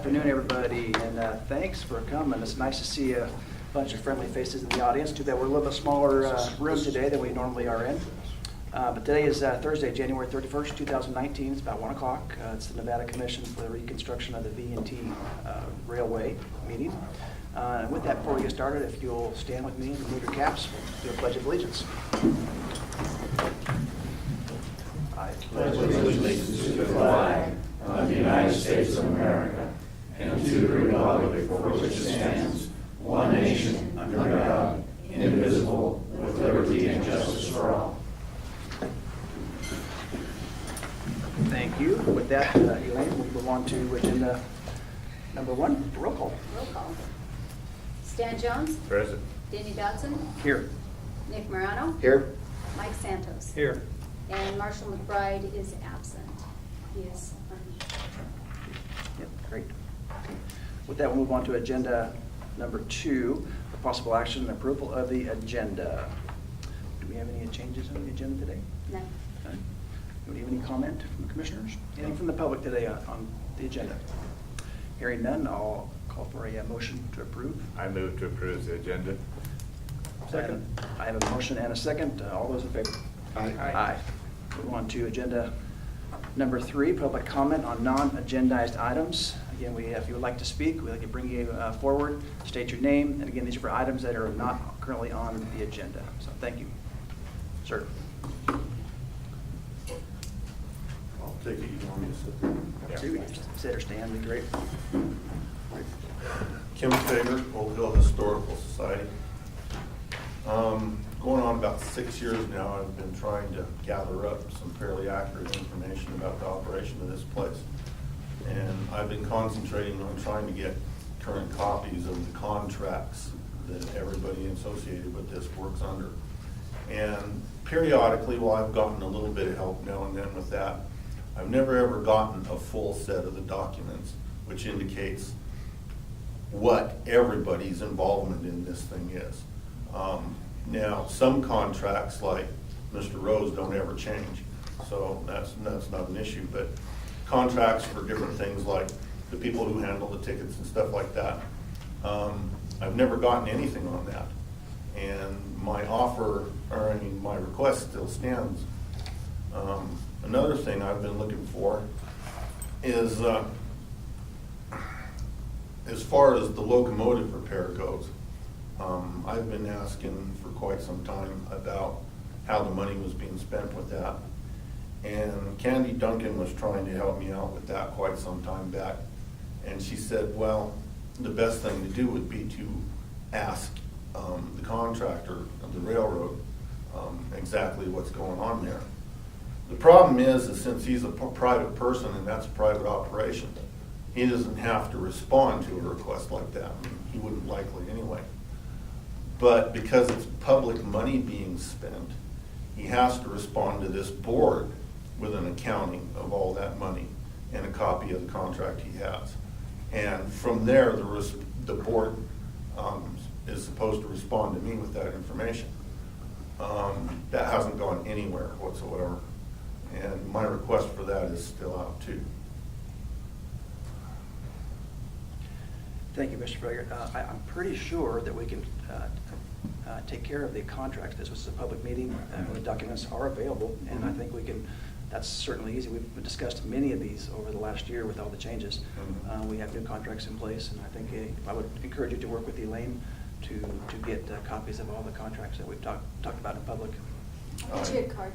afternoon, everybody, and thanks for coming. It's nice to see a bunch of friendly faces in the audience. Too bad we're a little bit smaller room today than we normally are in. But today is Thursday, January 31st, 2019. It's about 1 o'clock. It's the Nevada Commission for the Reconstruction of the V&T Railway meeting. And with that, before we get started, if you'll stand with me and remove your caps, we'll do a Pledge of Allegiance. I pledge allegiance to the flag of the United States of America and to the republic for which it stands, one nation, under God, indivisible, with liberty and justice for all. Thank you. With that, Elaine, we'll move on to agenda number 1, roll call. Roll call. Stan Jones. Present. Danny Dodson. Here. Nick Morano. Here. Mike Santos. Here. And Marshall McBride is absent. He is on. Yep, great. With that, we'll move on to agenda number 2, for possible action and approval of the agenda. Do we have any changes on the agenda today? No. Okay. Do we have any comment from the commissioners? Anything from the public today on the agenda? Hearing none, I'll call for a motion to approve. I move to approve the agenda. Second. I have a motion and a second. All those in favor? Aye. Aye. Move on to agenda number 3, public comment on non-agendized items. Again, if you would like to speak, we'd like to bring you forward, state your name, and again, these are for items that are not currently on the agenda. So thank you. Sir. I'll take it, you want me to sit there? See, we can sit or stand, be great. Kim Fager, Old Hill Historical Society. Going on about 6 years now, I've been trying to gather up some fairly accurate information about the operation of this place. And I've been concentrating on trying to get current copies of the contracts that everybody associated with this works under. And periodically, while I've gotten a little bit of help now and then with that, I've never ever gotten a full set of the documents, which indicates what everybody's involvement in this thing is. Now, some contracts, like Mr. Rose, don't ever change, so that's not an issue. But contracts for different things, like the people who handle the tickets and stuff like that, I've never gotten anything on that. And my my request still stands. Another thing I've been looking for is, as far as the locomotive repair goes, I've been asking for quite some time about how the money was being spent with that. And Candy Duncan was trying to help me out with that quite some time back. And she said, well, the best thing to do would be to ask the contractor of the railroad exactly what's going on there. The problem is since he's a private person and that's a private operation, he doesn't have to respond to a request like that. He wouldn't likely anyway. But because it's public money being spent, he has to respond to this board with an accounting of all that money and a copy of the contract he has. And from there, the board is supposed to respond to me with that information. That hasn't gone anywhere whatsoever. And my request for that is still out too. Thank you, Mr. Frager. I'm pretty sure that we can take care of the contracts. This was a public meeting, the documents are available, and I think we can, that's certainly easy. We've discussed many of these over the last year with all the changes. We have new contracts in place, and I think I would encourage you to work with Elaine to get copies of all the contracts that we've talked about in public. I'll get you a card.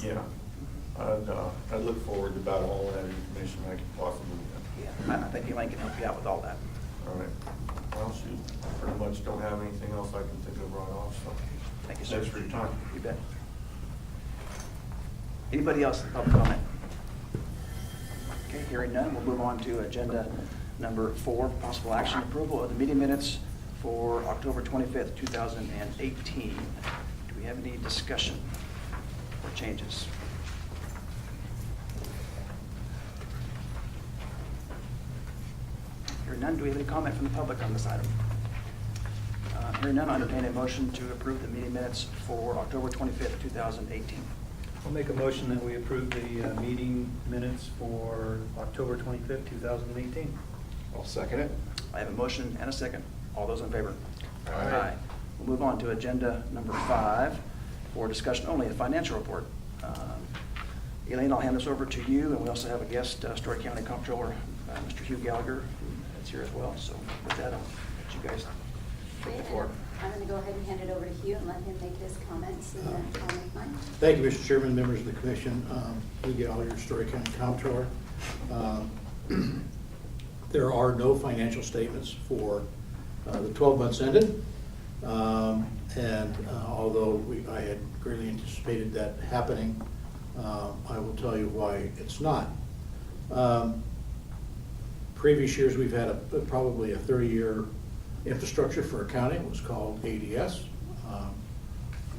Yeah. I'd look forward to about all that information I could possibly get. Yeah, I think Elaine can help you out with all that. All right. Well, shoot, pretty much don't have anything else I can think of right off, so. Thank you, sir. Thanks for your time. You bet. Anybody else in public comment? Okay, hearing none, we'll move on to agenda number 4, possible action approval of the meeting minutes for October 25th, 2018. Do we have any discussion or changes? Hearing none, do we have any comment from the public on this item? Hearing none, I entertain a motion to approve the meeting minutes for October 25th, 2018. I'll make a motion that we approve the meeting minutes for October 25th, 2018. I'll second it. I have a motion and a second. All those in favor? Aye. We'll move on to agenda number 5 for discussion only, a financial report. Elaine, I'll hand this over to you, and we also have a guest, Story County Comptroller, Mr. Hugh Gallagher, that's here as well. So with that, I'll let you guys take Okay, the floor. I'm going to go ahead and hand it over to Hugh and let him make his comments, and then I'll make mine. Thank you, Mr. Chairman, members of the commission. Hugh Gallagher, Story County Comptroller. There are no financial statements for the 12 months ended. Although I had greatly anticipated that happening, I will tell you why it's not. Previous years, we've had probably a 30-year infrastructure for accounting. It was called ADS.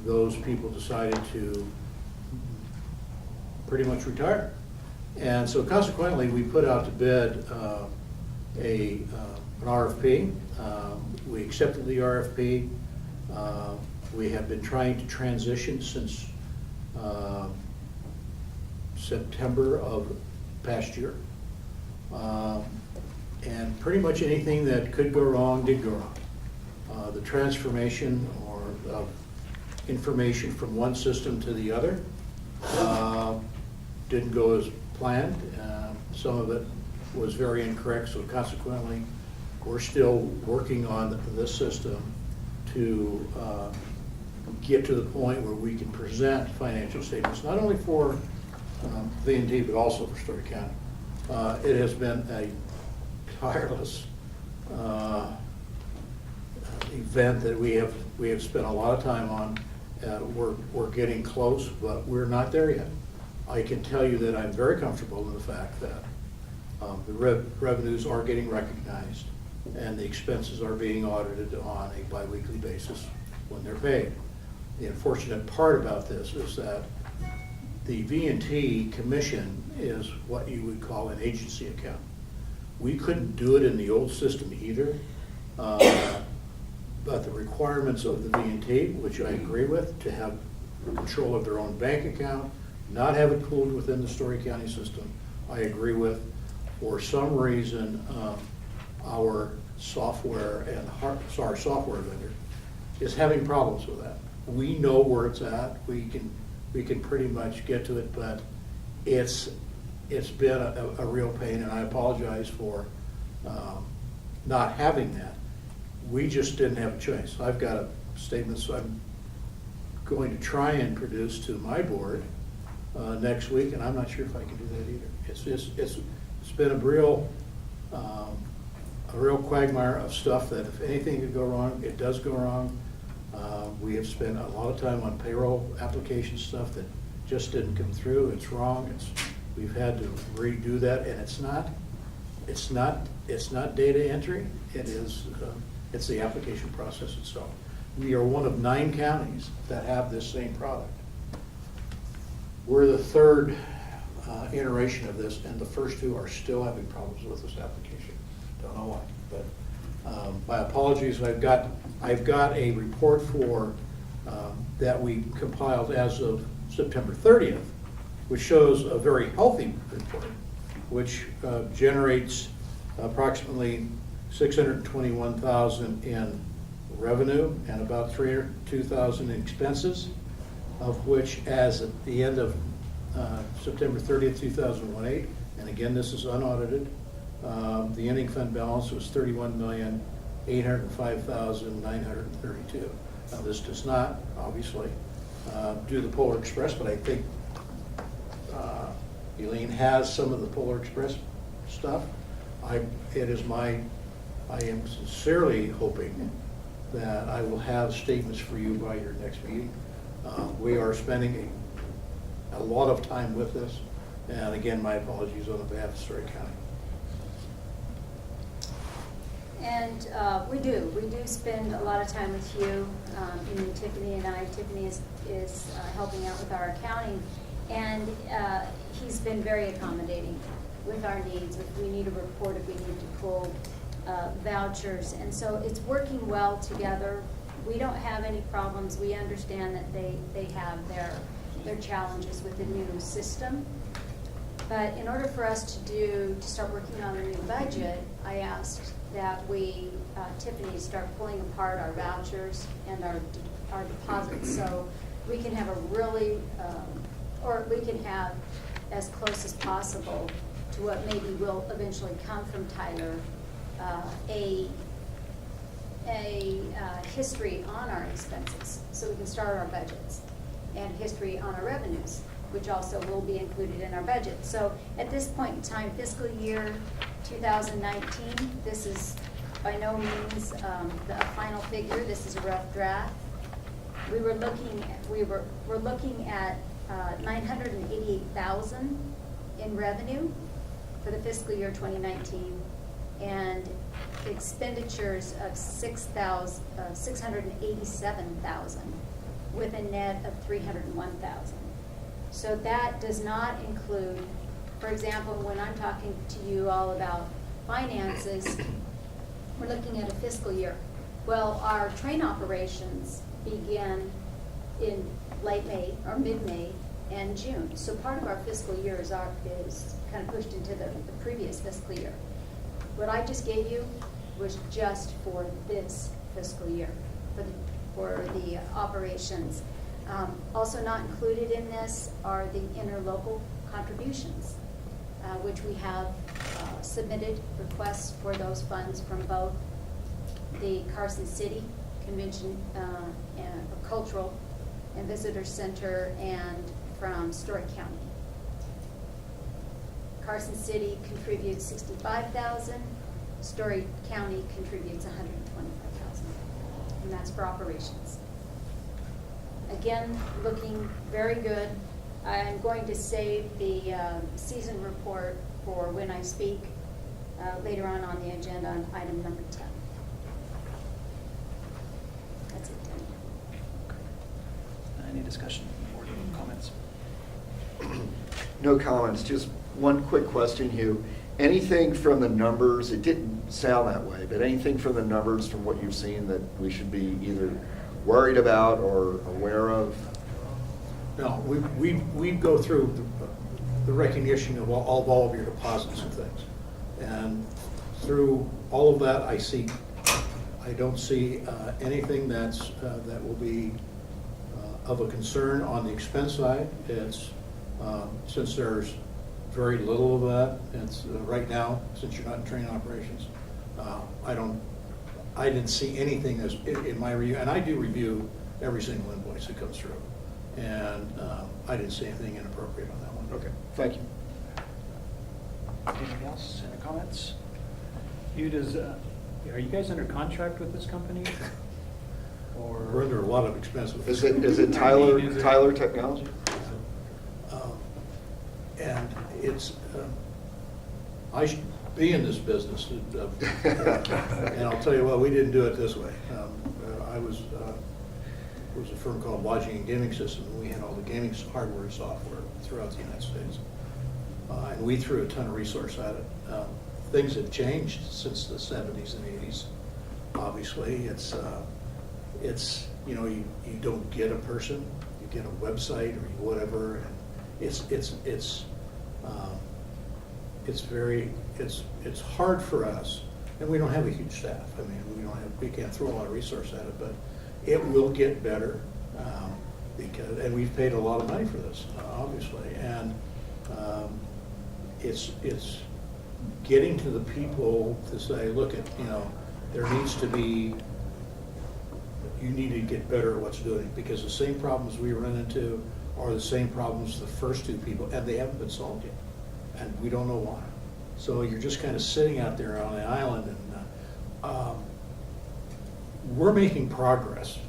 Those people decided to pretty much retire. And so consequently, we put out to bid an RFP. We accepted the RFP. We have been trying to transition since September of past year. And pretty much anything that could go wrong did go wrong. The transformation of information from one system to the other didn't go as planned. Some of it was very incorrect, so consequently, we're still working on this system to get to the point where we can present financial statements, not only for V&T, but also for Story County. It has been a tireless event that we have spent a lot of time on. We're getting close, but we're not there yet. I can tell you that I'm very comfortable in the fact that the revenues are getting recognized and the expenses are being audited on a biweekly basis when they're paid. The unfortunate part about this is that the V&T commission is what you would call an agency account. We couldn't do it in the old system either, but the requirements of the V&T, which I agree with, to have control of their own bank account, not have it pooled within the Story County system, I agree with. For some reason, our software and our software vendor is having problems with that. We know where it's at. We can pretty much get to it, but it's been a real pain, and I apologize for not having that. We just didn't have a choice. I've got a statement, so I'm going to try and produce to my board next week, and I'm not sure if I can do that either. It's been a real quagmire of stuff that if anything could go wrong, it does go wrong. We have spent a lot of time on payroll application stuff that just didn't come through. It's wrong. We've had to redo that, and it's not data entry. It's the application process itself. We are one of 9 counties that have this same product. We're the third iteration of this, and the first 2 are still having problems with this application. Don't know why, but my apologies. I've got a report for that we compiled as of September 30th, which shows a very healthy report, which generates approximately $621,000 in revenue and about $302,000 in expenses, of which, as at the end of September 30th, 2018, and again, this is unaudited, the ending fund balance was $31,805,932. Now, this does not, obviously, do the Polar Express, but I think Elaine has some of the Polar Express stuff. I am sincerely hoping that I will have statements for you by your next meeting. We are spending a lot of time with this, and again, my apologies on behalf of Story County. And we do spend a lot of time with Hugh, Tiffany and I. Tiffany is helping out with our accounting, and he's been very accommodating with our needs. If we need a report, if we need to pull vouchers, and so it's working well together. We don't have any problems. We understand that they have their challenges with the new system. But in order for us to start working on a new budget, I asked that we, Tiffany, start pulling apart our vouchers and our deposits, so we can have a really, or we can have as close as possible to what maybe will eventually come from Tyler, a history on our expenses, so we can start our budgets, and history on our revenues, which also will be included in our budget. So at this point in time, fiscal year 2019, this is by no means the final figure. This is a rough draft. We're looking at 988,000 in revenue for the fiscal year 2019, and expenditures of 687,000 with a net of 301,000. So that does not include, for example, when I'm talking to you all about finances, we're looking at a fiscal year. Well, our train operations begin in late May or mid-May and June. So part of our fiscal year is kind of pushed into the previous fiscal year. What I just gave you was just for this fiscal year, for the operations. Also not included in this are the interlocal contributions, which we have submitted requests for those funds from both the Carson City Convention and Cultural and Visitor Center and from Story County. Carson City contributes 65,000, Story County contributes 125,000, and that's for operations. Again, looking very good. I'm going to save the season report for when I speak later on the agenda on item number 10. That's it, Tim. Any discussion or comments? No comments, just one quick question, Hugh. Anything from the numbers, it didn't sound that way, but anything from the numbers from what you've seen that we should be either worried about or aware of? No, we go through the recognition of all of your deposits and things. And through all of that, I don't see anything that will be of a concern on the expense side. It's, since there's very little of that, it's right now, since you're not in training operations, I didn't see anything as in my review, and I do review every single invoice that comes through, and I didn't see anything inappropriate on that one. Okay, thank you. Anything else? Any comments? Are you guys under contract with this company? We're under a lot of expensive. Is it Tyler Technology? And it's, I should be in this business, and I'll tell you what, we didn't do it this way. It was a firm called Lodging and Gaming System, and we had all the gaming hardware and software throughout the United States. And we threw a ton of resource at it. Things have changed since the 70s and 80s. Obviously, it's you don't get a person, you get a website or we it's hard for us, and we don't have a huge staff. I mean, we can't throw a lot of resource at it, but it will get better and we've paid a lot of money for this, obviously, and it's getting to the people to say, look, there needs to be. You need to get better at what's doing, because the same problems we run into are the same problems the first two people, and they haven't been solved yet, and we don't know why. So you're just kind of sitting out there on the island, and we're making progress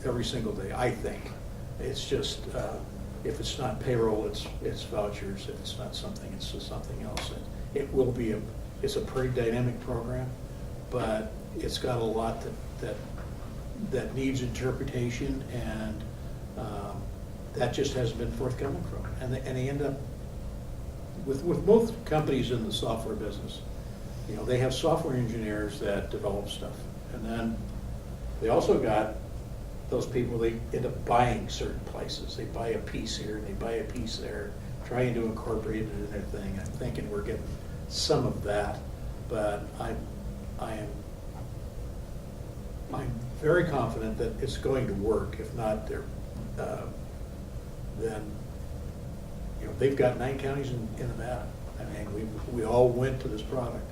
every single day, I think. It's just, if it's not payroll, it's vouchers. If it's not something, it's just something else. It will be it's a pretty dynamic program, but it's got a lot that needs interpretation, and that just hasn't been forthcoming from it. And they end up, with most companies in the software business, they have software engineers that develop stuff. And then they also got those people, they end up buying certain places. They buy a piece here, and they buy a piece there. trying to incorporate it in their thing. I'm thinking we're getting some of that, but I'm very confident that it's going to work. If not, then, you know, they've got 9 counties in Nevada. I mean, we all went to this product,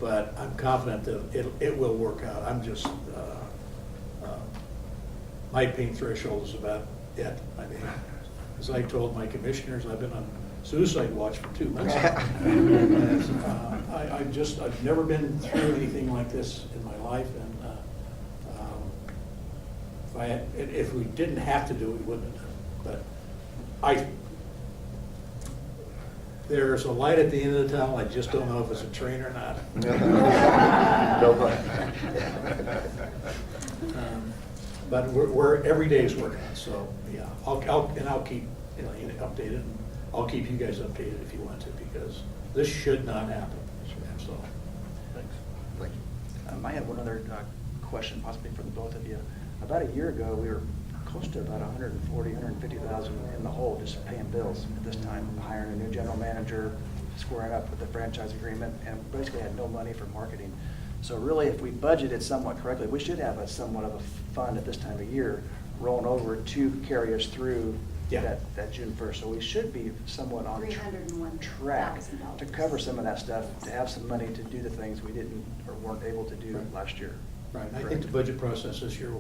but I'm confident that it will work out. I'm just, my pain threshold is about it. I mean, as I told my commissioners, I've been on suicide watch for 2 months. I've never been through anything like this in my life, and if we didn't have to do it, we wouldn't have done it. But there's a light at the end of the tunnel. I just don't know if it's a train or not. But we're every day is working. So yeah, I'll keep you updated. And I'll keep you guys updated if you want to, because this should not happen. So Thanks. Thank you. I have one other question, possibly for the both of you. About a year ago, we were close to about 140, 150,000 in the hole, just paying bills at this time, hiring a new general manager, squaring up with the franchise agreement, and basically had no money for marketing. So really, if we budgeted somewhat correctly, we should have somewhat of a fund at this time of year rolling over to carry us through that June 1st. So we should be somewhat on track to cover some of that stuff, to have some money to do the things we didn't or weren't able to do last year. right, and I think the budget process this year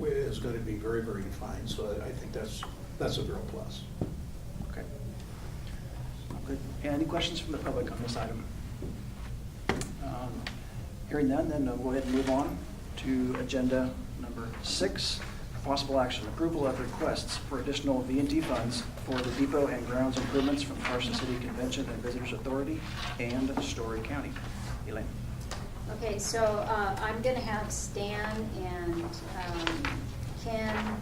is going to be very, very defined. So I think that's a real plus. Okay. Good. Any questions from the public on this item? Hearing none, then we'll go ahead and move on to agenda number 6. Possible action, approval of requests for additional V&T funds for the depot and grounds improvements from Carson City Convention and Visitors Authority and Story County. Elaine. Okay, so I'm going to have Stan and Ken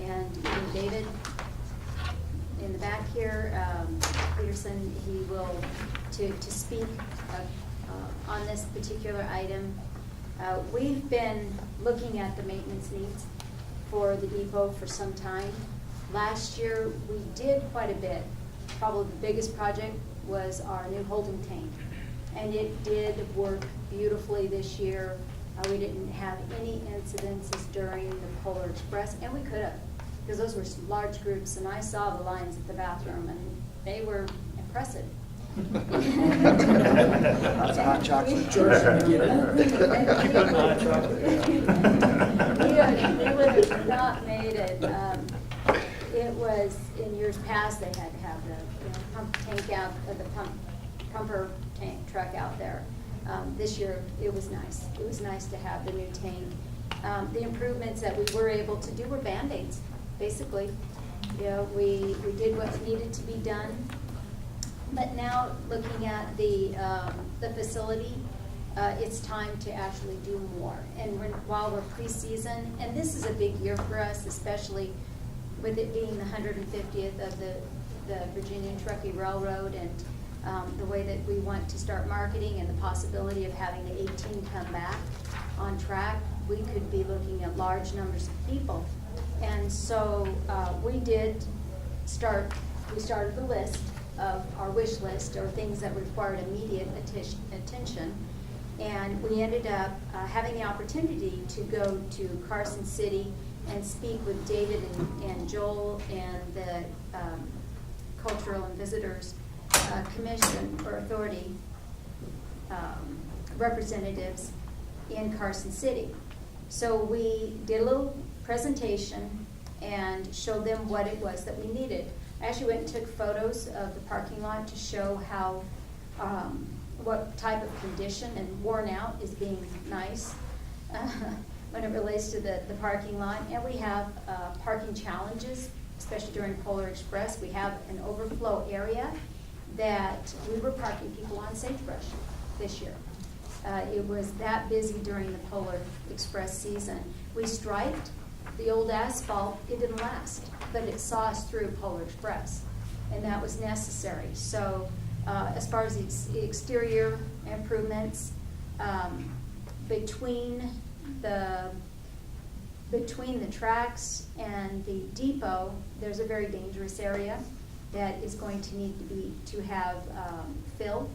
and even David in the back here. Peterson, he will to speak on this particular item. We've been looking at the maintenance needs for the depot for some time. Last year, we did quite a bit. Probably the biggest project was our new holding tank. And it did work beautifully this year. We didn't have any incidences during the Polar Express, and we could have, because those were large groups, and I saw the lines at the bathroom, and they were impressive. Lots of hot chocolate. He would have not made it. It was, in years past, they had to have the pump tank out, the pumper tank truck out there. This year, it was nice. It was nice to have the new tank. The improvements that we were able to do were Band-Aids, basically. You know, we did what needed to be done. But now, looking at the facility, it's time to actually do more. And while we're pre-season, and this is a big year for us, especially with it being the 150th of the Virginia and Truckee Railroad, and the way that we want to start marketing and the possibility of having the 18 come back on track, we could be looking at large numbers of people. And so we started the list of our wish list, or things that required immediate attention. And we ended up having the opportunity to go to Carson City and speak with David and Joel and the Cultural and Visitors Commission or Authority representatives in Carson City. So we did a little presentation and showed them what it was that we needed. I actually went and took photos of the parking lot to show how, what type of condition, and worn out is being nice when it relates to the parking lot. And we have parking challenges, especially during Polar Express. We have an overflow area that we were parking people on sagebrush this year. It was that busy during the Polar Express season. We striped the old asphalt. It didn't last, but it saw us through Polar Express, and that was necessary. So as far as the exterior improvements, between the tracks and the depot, there's a very dangerous area. that is going to need to have fill.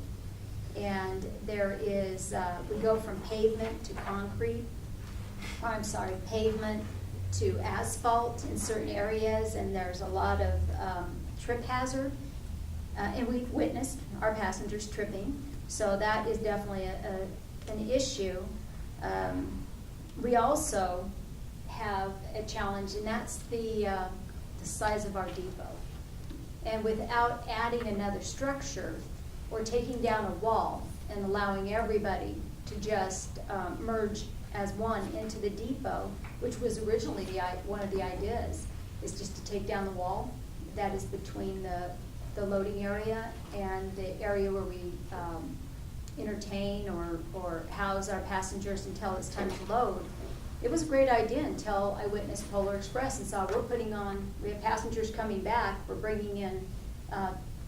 And there is, we go from pavement to concrete, or I'm sorry, pavement to asphalt in certain areas, and there's a lot of trip hazard. And we've witnessed our passengers tripping, so that is definitely an issue. We also have a challenge, and that's the size of our depot. And without adding another structure or taking down a wall and allowing everybody to just merge as one into the depot, which was originally one of the ideas, is just to take down the wall that is between the loading area and the area where we entertain or house our passengers until it's time to load. It was a great idea until I witnessed Polar Express and saw we have passengers coming back, we're bringing in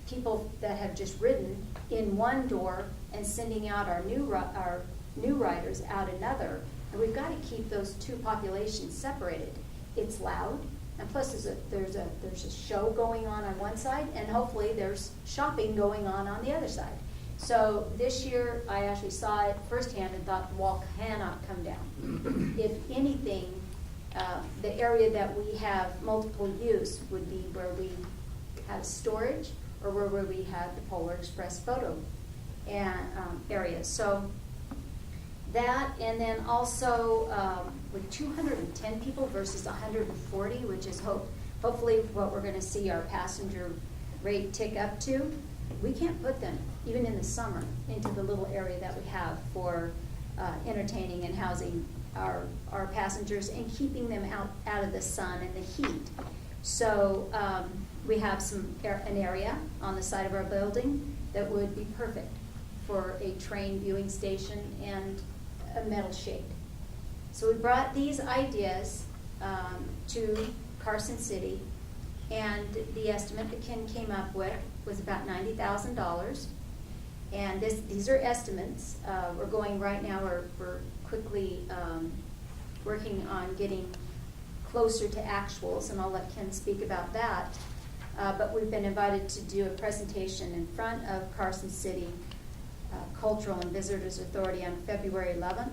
people that have just ridden in one door and sending out our new riders out another. And we've got to keep those two populations separated. It's loud, and plus there's a show going on one side, and hopefully there's shopping going on the other side. So this year, I actually saw it firsthand and thought the wall cannot come down. If anything, the area that we have multiple use would be where we have storage or where we have the Polar Express photo and area. So that, and then also with 210 people versus 140, which is hopefully what we're going to see our passenger rate tick up to. We can't put them, even in the summer, into the little area that we have for entertaining and housing our passengers and keeping them out of the sun and the heat. So we have an area on the side of our building that would be perfect for a train viewing station and a metal shade. So we brought these ideas to Carson City, and the estimate that Ken came up with was about $90,000. And these are estimates. We're going right now, we're quickly working on getting closer to actuals, and I'll let Ken speak about that. But we've been invited to do a presentation in front of Carson City Cultural and Visitors Authority on February 11th.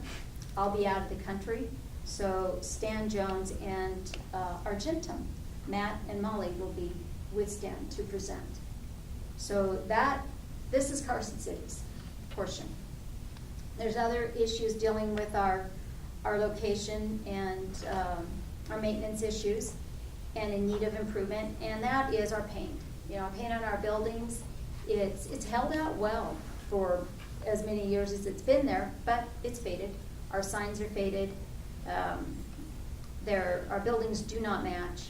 I'll be out of the country, so Stan Jones and Argentum, Matt and Molly, will be with Stan to present. So this is Carson City's portion. There's other issues dealing with our location and our maintenance issues and in need of improvement, and that is our paint. Paint on our buildings, it's held out well for as many years as it's been there, but it's faded. Our signs are faded. Our buildings do not match,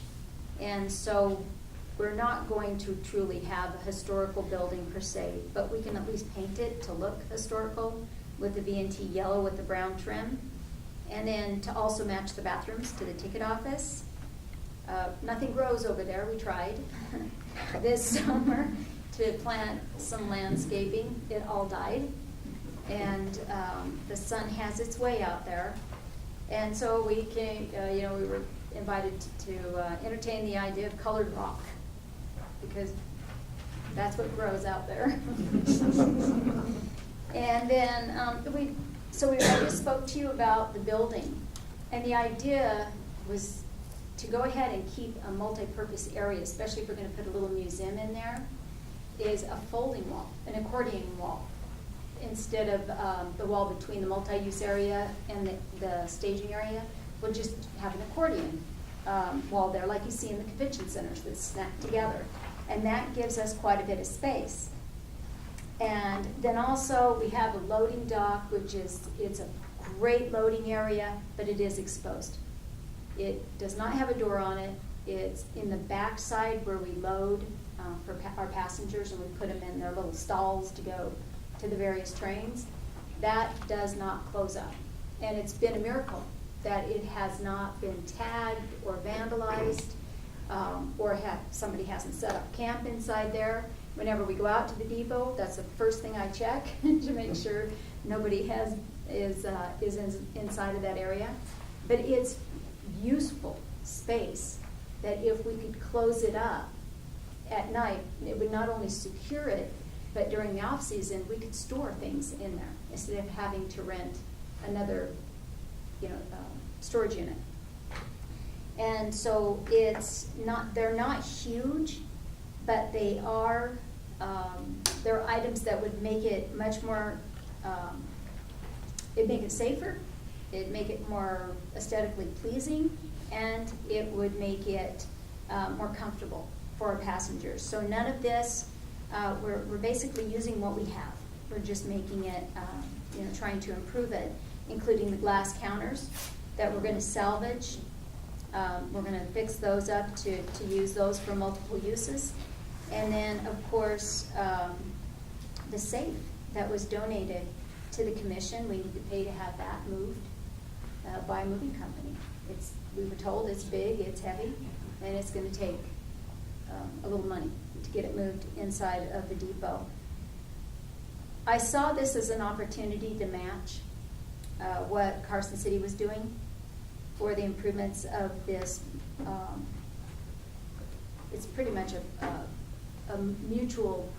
and so we're not going to truly have a historical building per se, but we can at least paint it to look historical with the V&T yellow with the brown trim, and then to also match the bathrooms to the ticket office. Nothing grows over there. We tried this summer to plant some landscaping. It all died, and the sun has its way out there. And so we came, we were invited to entertain the idea of colored rock, because that's what grows out there. And then I just spoke to you about the building, and the idea was to go ahead and keep a multi-purpose area, especially if we're going to put a little museum in there, is a folding wall, an accordion wall, instead of the wall between the multi-use area and the staging area. We'll just have an accordion wall there, like you see in the convention centers that snap together. And that gives us quite a bit of space. And then also we have a loading dock, it's a great loading area, but it is exposed. It does not have a door on it. It's in the back side where we load for our passengers, and we put them in their little stalls to go to the various trains. That does not close up. And it's been a miracle that it has not been tagged or vandalized, or somebody hasn't set up camp inside there. Whenever we go out to the depot, that's the first thing I check to make sure nobody is inside of that area. But it's useful space that if we could close it up at night, it would not only secure it, but during the off-season, we could store things in there instead of having to rent another, storage unit. And so they're not huge, but they are, they're items that would make it much more, it'd make it safer, it'd make it more aesthetically pleasing, and it would make it more comfortable for our passengers. So none of this, we're basically using what we have. We're just making it, trying to improve it, including the glass counters that we're going to salvage. We're going to fix those up to use those for multiple uses. And then, of course, the safe that was donated to the commission, we need to pay to have that moved by a moving company. We were told it's big, it's heavy, and it's going to take a little money to get it moved inside of the depot. I saw this as an opportunity to match what Carson City was doing for the improvements of this. It's pretty much a mutual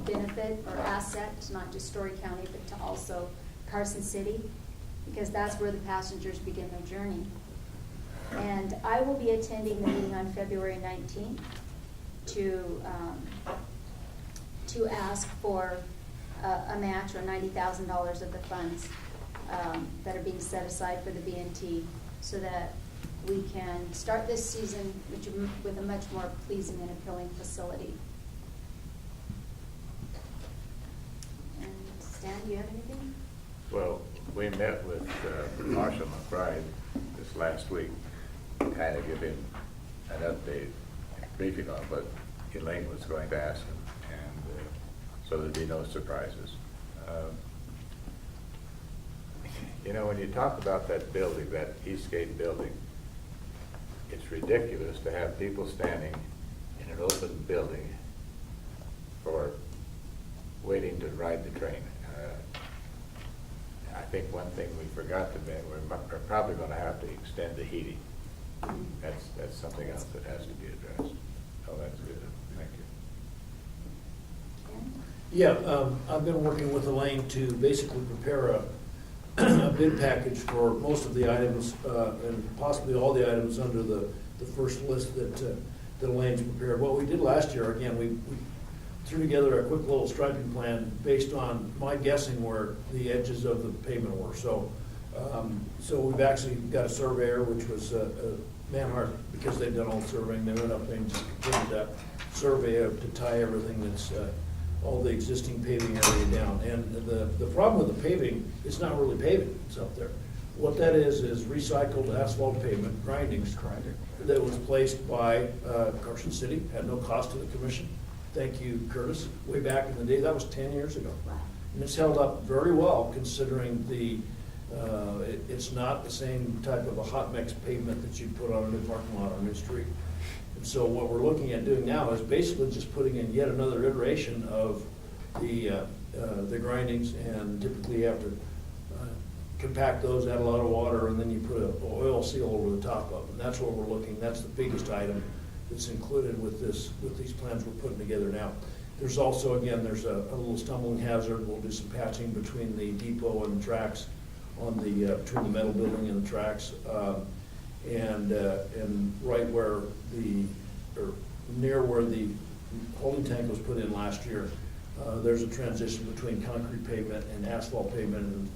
benefit or asset, not just Story County, but to also Carson City, because that's where the passengers begin their journey. And I will be attending the meeting on February 19th to ask for a match or $90,000 of the funds that are being set aside for the BNT, so that we can start this season with a much more pleasing and appealing facility. And Stan, do you have anything? Well, we met with Marshall McBride this last week, kind of give him an update, briefing on what Elaine was going to ask him, and so there'd be no surprises. When you talk about that building, that Eastgate building, it's ridiculous to have people standing in an open building for waiting to ride the train. I think one thing we forgot to mention, we're probably going to have to extend the heating. That's something else that has to be addressed. Oh, that's good. Thank you. Yeah, I've been working with Elaine to basically prepare a bid package for most of the items, and possibly all the items under the first list that Elaine's prepared. What we did last year, again, we threw together a quick little striping plan based on my guessing where the edges of the pavement were. So we've actually got a surveyor, which was Manhart, because they've done all the surveying. They went up and just completed that survey to tie everything that's all the existing paving area down. And the problem with the paving, it's not really paving that's up there. What that is recycled asphalt pavement, grindings, that was placed by Carson City, had no cost to the commission. Thank you, Curtis. Way back in the day, that was 10 years ago. And it's held up very well, considering it's not the same type of a hot mix pavement that you'd put on a new parking lot or a new street. And so what we're looking at doing now is basically just putting in yet another iteration of the grindings, and typically you have to compact those, add a lot of water, and then you put an oil seal over the top of them. And that's what we're looking. That's the biggest item that's included with these plans we're putting together now. There's also, again, there's a little stumbling hazard. We'll do some patching between the depot and the tracks on between the metal building and the tracks, and right where near where the holding tank was put in last year, there's a transition between concrete pavement and asphalt pavement, and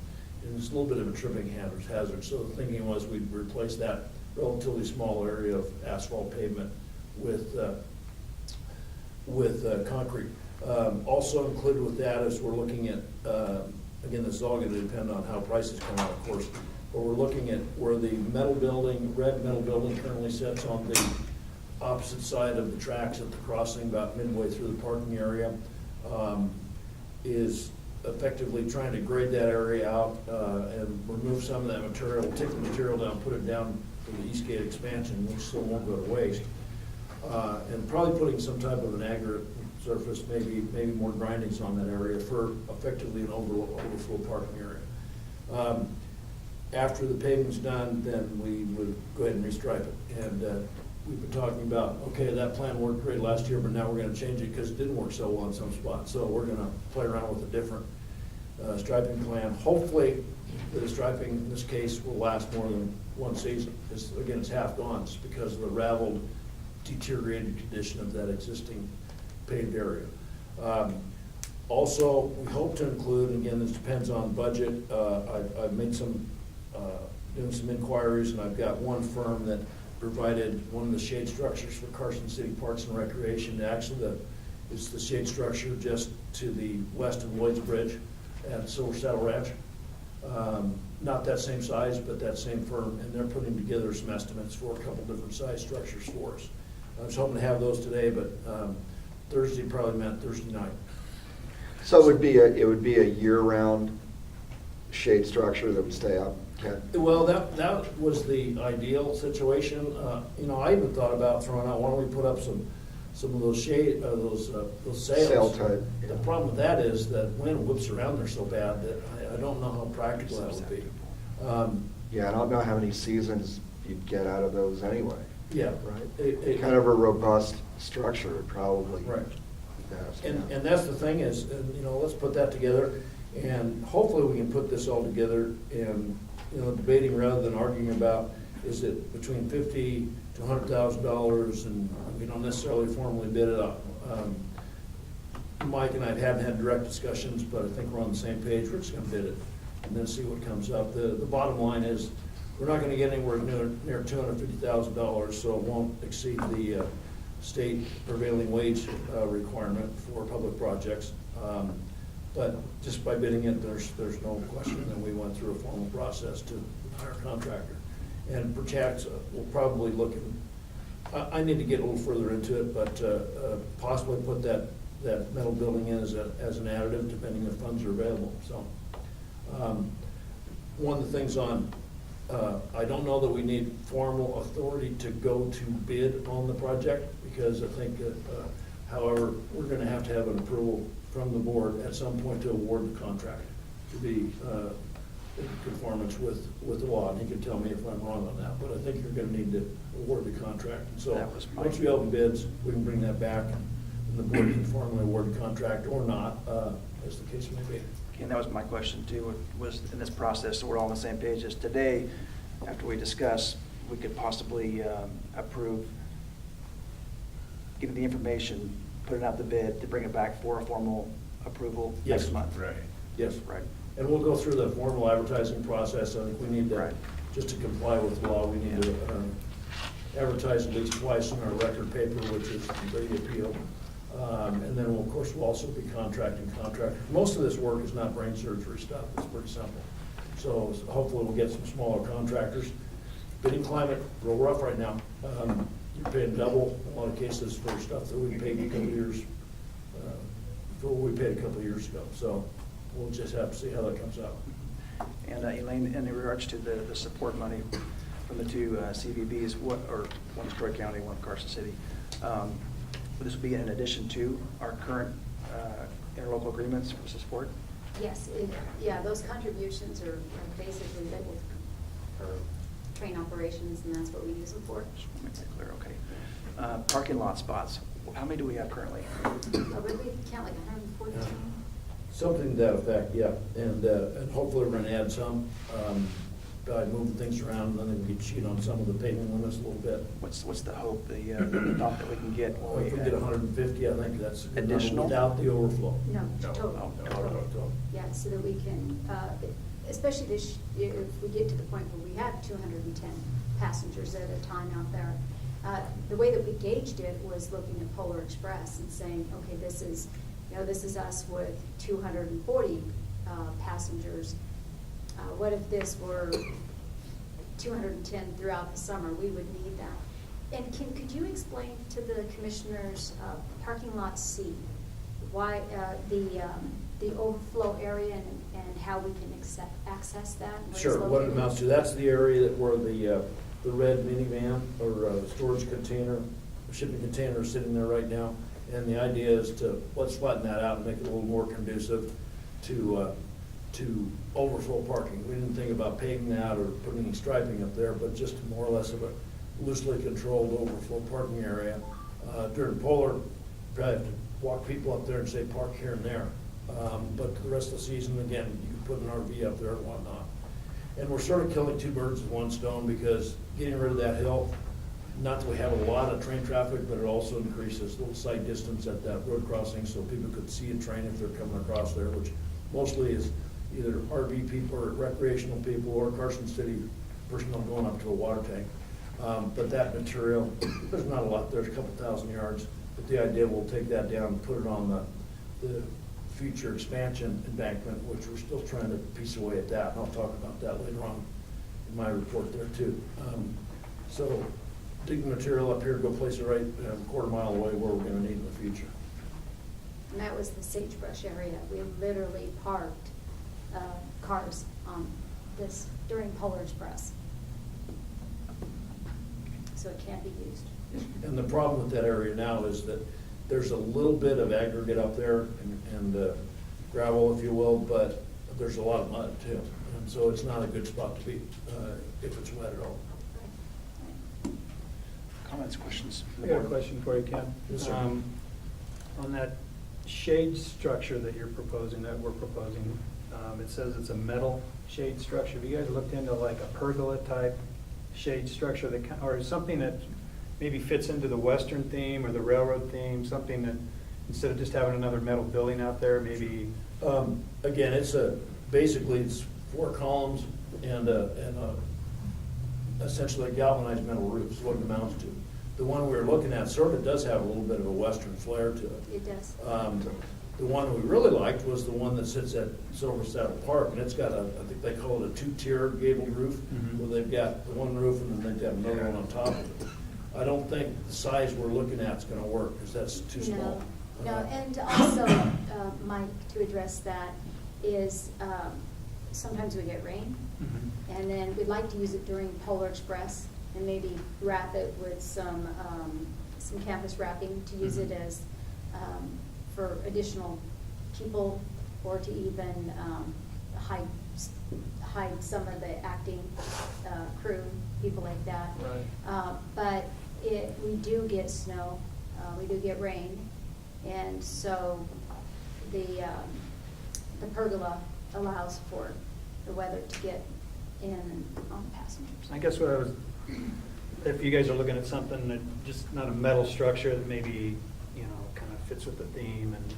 it's a little bit of a tripping hazard. So the thinking was we'd replace that relatively small area of asphalt pavement with concrete. Also included with that is we're looking at, again, this is all going to depend on how prices come out, of course, but we're looking at where the red metal building currently sits on the opposite side of the tracks at the crossing, about midway through the parking area, is effectively trying to grade that area out and remove some of that material, take the material down, put it down for the Eastgate expansion, which still won't go to waste, and probably putting some type of an aggregate surface, maybe more grindings on that area for effectively an overflow parking area. After the paving's done, then we would go ahead and restripe it. And we've been talking about, okay, that plan worked great last year, but now we're gonna change it because it didn't work so well in some spots. So we're gonna play around with a different striping plan. Hopefully, the striping in this case will last more than one season. Again, it's half gone. It's because of the raveled, deteriorated condition of that existing paved area. Also, we hope to include, and again, this depends on budget, I've made some, doing some inquiries, and I've got one firm that provided one of the shade structures for Carson City Parks and Recreation. Actually, it's the shade structure just to the west of Lloyd's Bridge at Silver Saddle Ranch. Not that same size, but that same firm, and they're putting together some estimates for a couple different size structures for us. I was hoping to have those today, but Thursday probably meant Thursday night. So it would be a year-round shade structure that would stay up, Ken? Well, that was the ideal situation. You know, I even thought about throwing out, why don't we put up some of those shade, those sails. Sail type, yeah. The problem with that is that wind whips around there so bad that I don't know how practical that would be. Yeah, I don't know how many seasons you'd get out of those anyway. Yeah. Right? Kind of a robust structure would probably. Right. Best, And yeah. that's the thing is, you know, let's put that together, and hopefully we can put this all together and, you know, debating rather than arguing about, is it between $50,000 to $100,000, and we don't necessarily formally bid it up. Mike and I haven't had direct discussions, but I think we're on the same page. We're just gonna bid it and then see what comes up. The bottom line is, we're not gonna get anywhere near $250,000, so it won't exceed the state prevailing wage requirement for public projects. But just by bidding it, there's no question that we went through a formal process to hire a contractor. And perchance we'll probably look at, I need to get a little further into it, but possibly put that metal building in as an additive, depending if funds are available. So one of the things on, I don't know that we need formal authority to go to bid on the project, because I think, however, we're gonna have to have an approval from the board at some point to award the contract to be in conformance with the law. And he can tell me if I'm wrong on that, but I think you're gonna need to award the contract. And so, That was my- once we open bids, we can bring that back, and the board can formally award the contract or not, as the case may be. And that was my question too, was in this process, so we're all on the same page, is today, after we discuss, we could possibly approve, giving the information, putting out the bid to bring it back for a formal approval Yes. next month. Right. Yes. Right. And we'll go through the formal advertising process. I think we need to, Right. just to comply with the law, we need to advertise at least twice in our record paper, which is the appeal. And then, of course, we'll also be contracting contractors. Most of this work is not brain surgery stuff. It's pretty simple. So hopefully we'll get some smaller contractors. Bidding climate, real rough right now. You're paying double in a lot of cases for stuff that we paid a couple years, for what we paid a couple years ago. So we'll just have to see how that comes out. And Elaine, in regards to the support money from the two CVBs, one's Troy County, one Carson City, would this be in addition to our current interlocal agreements for support? Yes, yeah, those contributions are basically labeled for train operations, and that's what we use them for. Just want to make that clear, okay. Parking lot spots, how many do we have currently? Oh, really, count like 114? Something to that effect, yeah. And hopefully we're gonna add some, by moving things around, and then we can cheat on some of the paving limits a little bit. What's the hope, the amount that we can get? when If we get 150, I think that's a good number Additional? without the overflow. No, No, total. no, Total. Yeah, so that we can, especially this, if we get to the point where we have 210 passengers at a time out there. The way that we gauged it was looking at Polar Express and saying, okay, this is us with 240 passengers. What if this were 210 throughout the summer? We would need that. And could you explain to the commissioners, parking lot C, why the overflow area and how we can access that? where it's Sure, what it located? amounts to, that's the area where the red minivan or storage container, shipping container is sitting there right now. And the idea is let's flatten that out and make it a little more conducive to overflow parking. We didn't think about paving that or putting any striping up there, but just more or less of loosely controlled overflow parking area. During Polar, probably have to walk people up there and say park here and there. But the rest of the season, again, you can put an RV up there and whatnot. And we're sort of killing two birds with one stone, because getting rid of that hill, not that we have a lot of train traffic, but it also increases a little sight distance at that road crossing, so people could see a train if they're coming across there, which mostly is either RV people or recreational people or Carson City personnel going up to a water tank. But that material, there's not a lot, there's a couple thousand yards, but the idea, we'll take that down and put it on the future expansion embankment, which we're still trying to piece away at that, and I'll talk about that later on in my report there too. So dig the material up here, go place it right a quarter mile away where we're gonna need in the future. And that was the sagebrush area. We literally parked cars on this during Polar Express. So it can't be used. And the problem with that area now is that there's a little bit of aggregate up there and gravel, if you will, but there's a lot of mud too. And so it's not a good spot to be if it's wet at all. Comments, questions? I got a question for you, Ken. Yes, sir. On that shade structure that you're proposing, that we're proposing, it says it's a metal shade structure. Have you guys looked into like a pergola type shade structure that, or something that maybe fits into the western theme or the railroad theme, something that instead of just having another metal building out there, maybe? Again, basically it's 4 columns and essentially a galvanized metal roof is what it amounts to. The one we were looking at sort of does have a little bit of a western flair to it. It does. The one we really liked was the one that sits at Silver Saddle Park, and it's got I think they call it a 2-tier gabled roof, where they've got the one roof and then they've got another one on top of it. I don't think the size we're looking at is gonna work, because that's too small. No, and also, Mike, to address that, is sometimes we get rain, and then we'd like to use it during Polar Express, and maybe wrap it with some campus wrapping to use it as, for additional people, or to even hide some of the acting crew, people like that. Right. But we do get snow, we do get rain, and so the pergola allows for the weather to get in and on passengers. I guess what I was, if you guys are looking at something that just not a metal structure that maybe, kind of fits with the theme and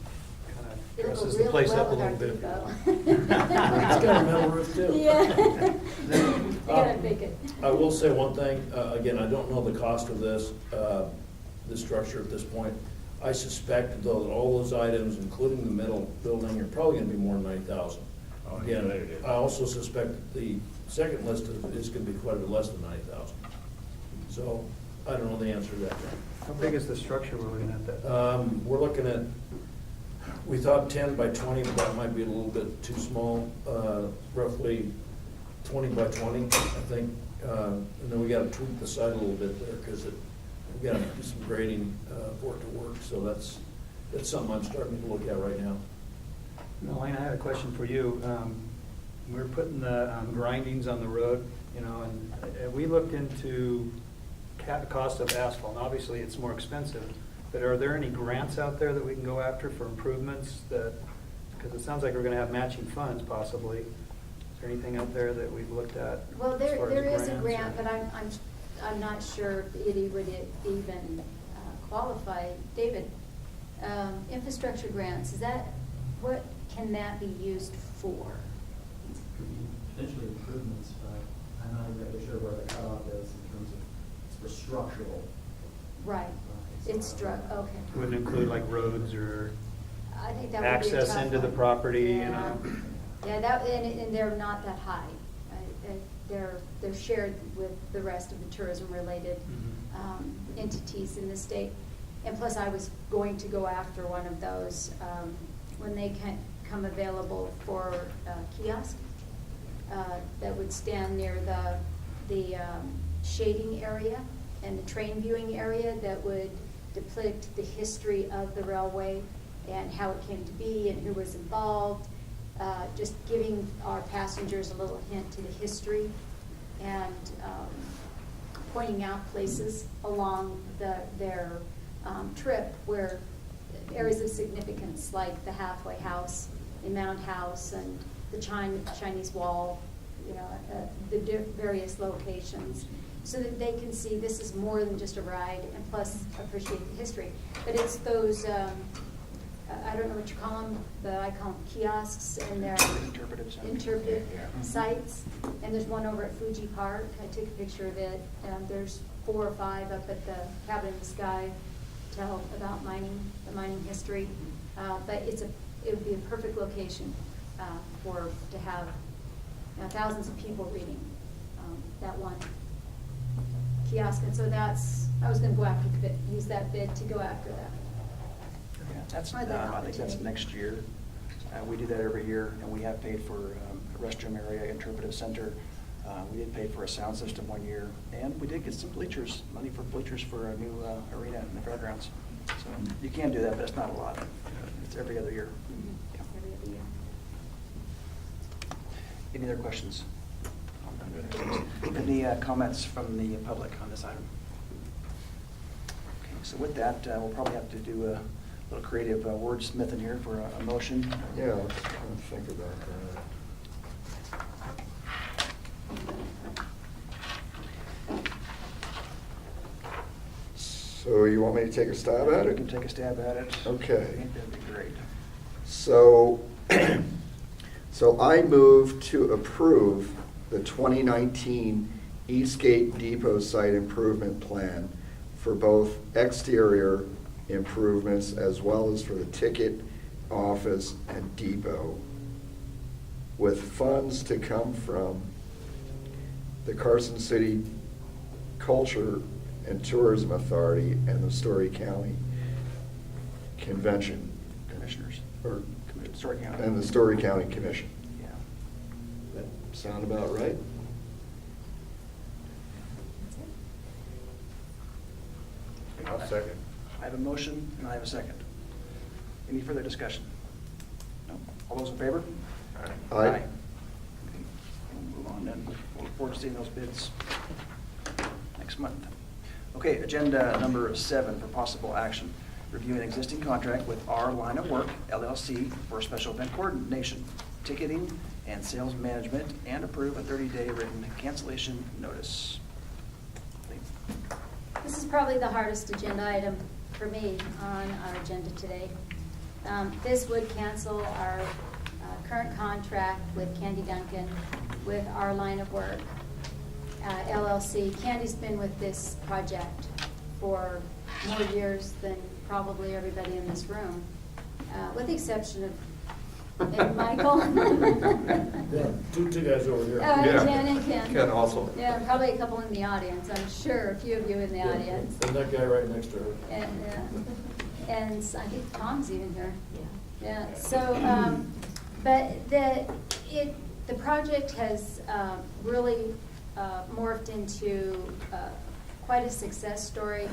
kind of It'll go dresses the really place well up a with our little bit. depot. It's got a metal roof too. Yeah. You gotta make it. I will say one thing, again, I don't know the cost of this structure at this point. I suspect though that all those items, including the metal building, are probably gonna be more than $90,000. Oh, Again, yeah. I also suspect that the second list is gonna be quite a bit less than $90,000. So, I don't know the answer to that. How big is the structure we're looking at that? We're looking at, we thought 10 by 20, but that might be a little bit too small, roughly 20 by 20, I think. And then we gotta tweak the side a little bit there, because we gotta do some grading for it to work, so that's something I'm starting to look at right now. Elaine, I had a question for you. We're putting the grindings on the road, and we looked into cost of asphalt. And obviously, it's more expensive, but are there any grants out there that we can go after for improvements because it sounds like we're gonna have matching funds possibly. Is there anything out there that we've looked at? Well, as there far as is a grants grant, or- but I'm not sure if it would even qualify. David, infrastructure grants, what can that be used for? Potentially improvements, but I'm not exactly sure where the cutoff is in terms of, it's for structural. Right, it's okay. Would it include like roads or I think that would be a access tough into the one. property, Yeah. Yeah, and they're not that high. They're shared with the rest of the tourism-related entities in the state. And plus, I was going to go after one of those when they can come available for kiosk that would stand near the shading area and the train viewing area that would depict the history of the railway and how it came to be and who was involved, just giving our passengers a little hint to the history. And pointing out places along their trip where areas of significance, like the halfway house in Mound House and the Chinese Wall, the various locations, so that they can see this is more than just a ride, and plus appreciate the history. But it's those, I don't know what you call them, but I call them kiosks, and they're Interpretive center. interpretive Yeah. sites. And there's one over at Fuji Park. I took a picture of it. There's 4 or 5 up at the Cabin in the Sky, tell about the mining history. But it would be a perfect location to have thousands of people reading that one kiosk. And so I was going to go after the bid, use that bid to go after that. Yeah, that's, Try that I think that's opportunity. next year. We do that every year, and we have paid for a restroom area, interpretive center. We did pay for a sound system one year, and we did get some bleachers, money for bleachers for a new arena in the fairgrounds. So you can do that, but it's not a lot. It's every other year. Yeah. Every other year. Any other questions? Any comments from the public on this item? Okay, so with that, we'll probably have to do a little creative wordsmithing here for a motion. Yeah, let's think about that. So you want me to take a stab at You it? can take a stab at it. Okay. I think that'd be great. So, so I move to approve the 2019 Eastgate Depot site improvement plan for both exterior improvements as well as for the ticket office and depot, with funds to come from the Carson City Culture and Tourism Authority and the Story County Convention. Commissioners. Or, Story County. and the Story County Commission. Yeah. That sound about right? I'll second. I have a motion and I have a second. Any further discussion? No? All those in favor? Aye. Okay. We'll move on then. We'll look forward to seeing those bids next month. Okay, agenda number 7 for possible action. Review an existing contract with Our Line of Work, LLC, for special event coordination, ticketing, and sales management, and approve a 30-day written cancellation notice. This is probably the hardest agenda item for me on our agenda today. This would cancel our current contract with Candy Duncan with Our Line of Work, LLC. Candy's been with this project for more years than probably everybody in this room, with the exception of maybe Michael. Yeah, two guys over here. Oh, Yeah. Jen and Ken. Ken also. Yeah, probably a couple in the audience, I'm sure, a few of you in the Yeah, audience. And that guy right next to her. And I think Tom's even here. Yeah, so, but the project has really morphed into quite a success story.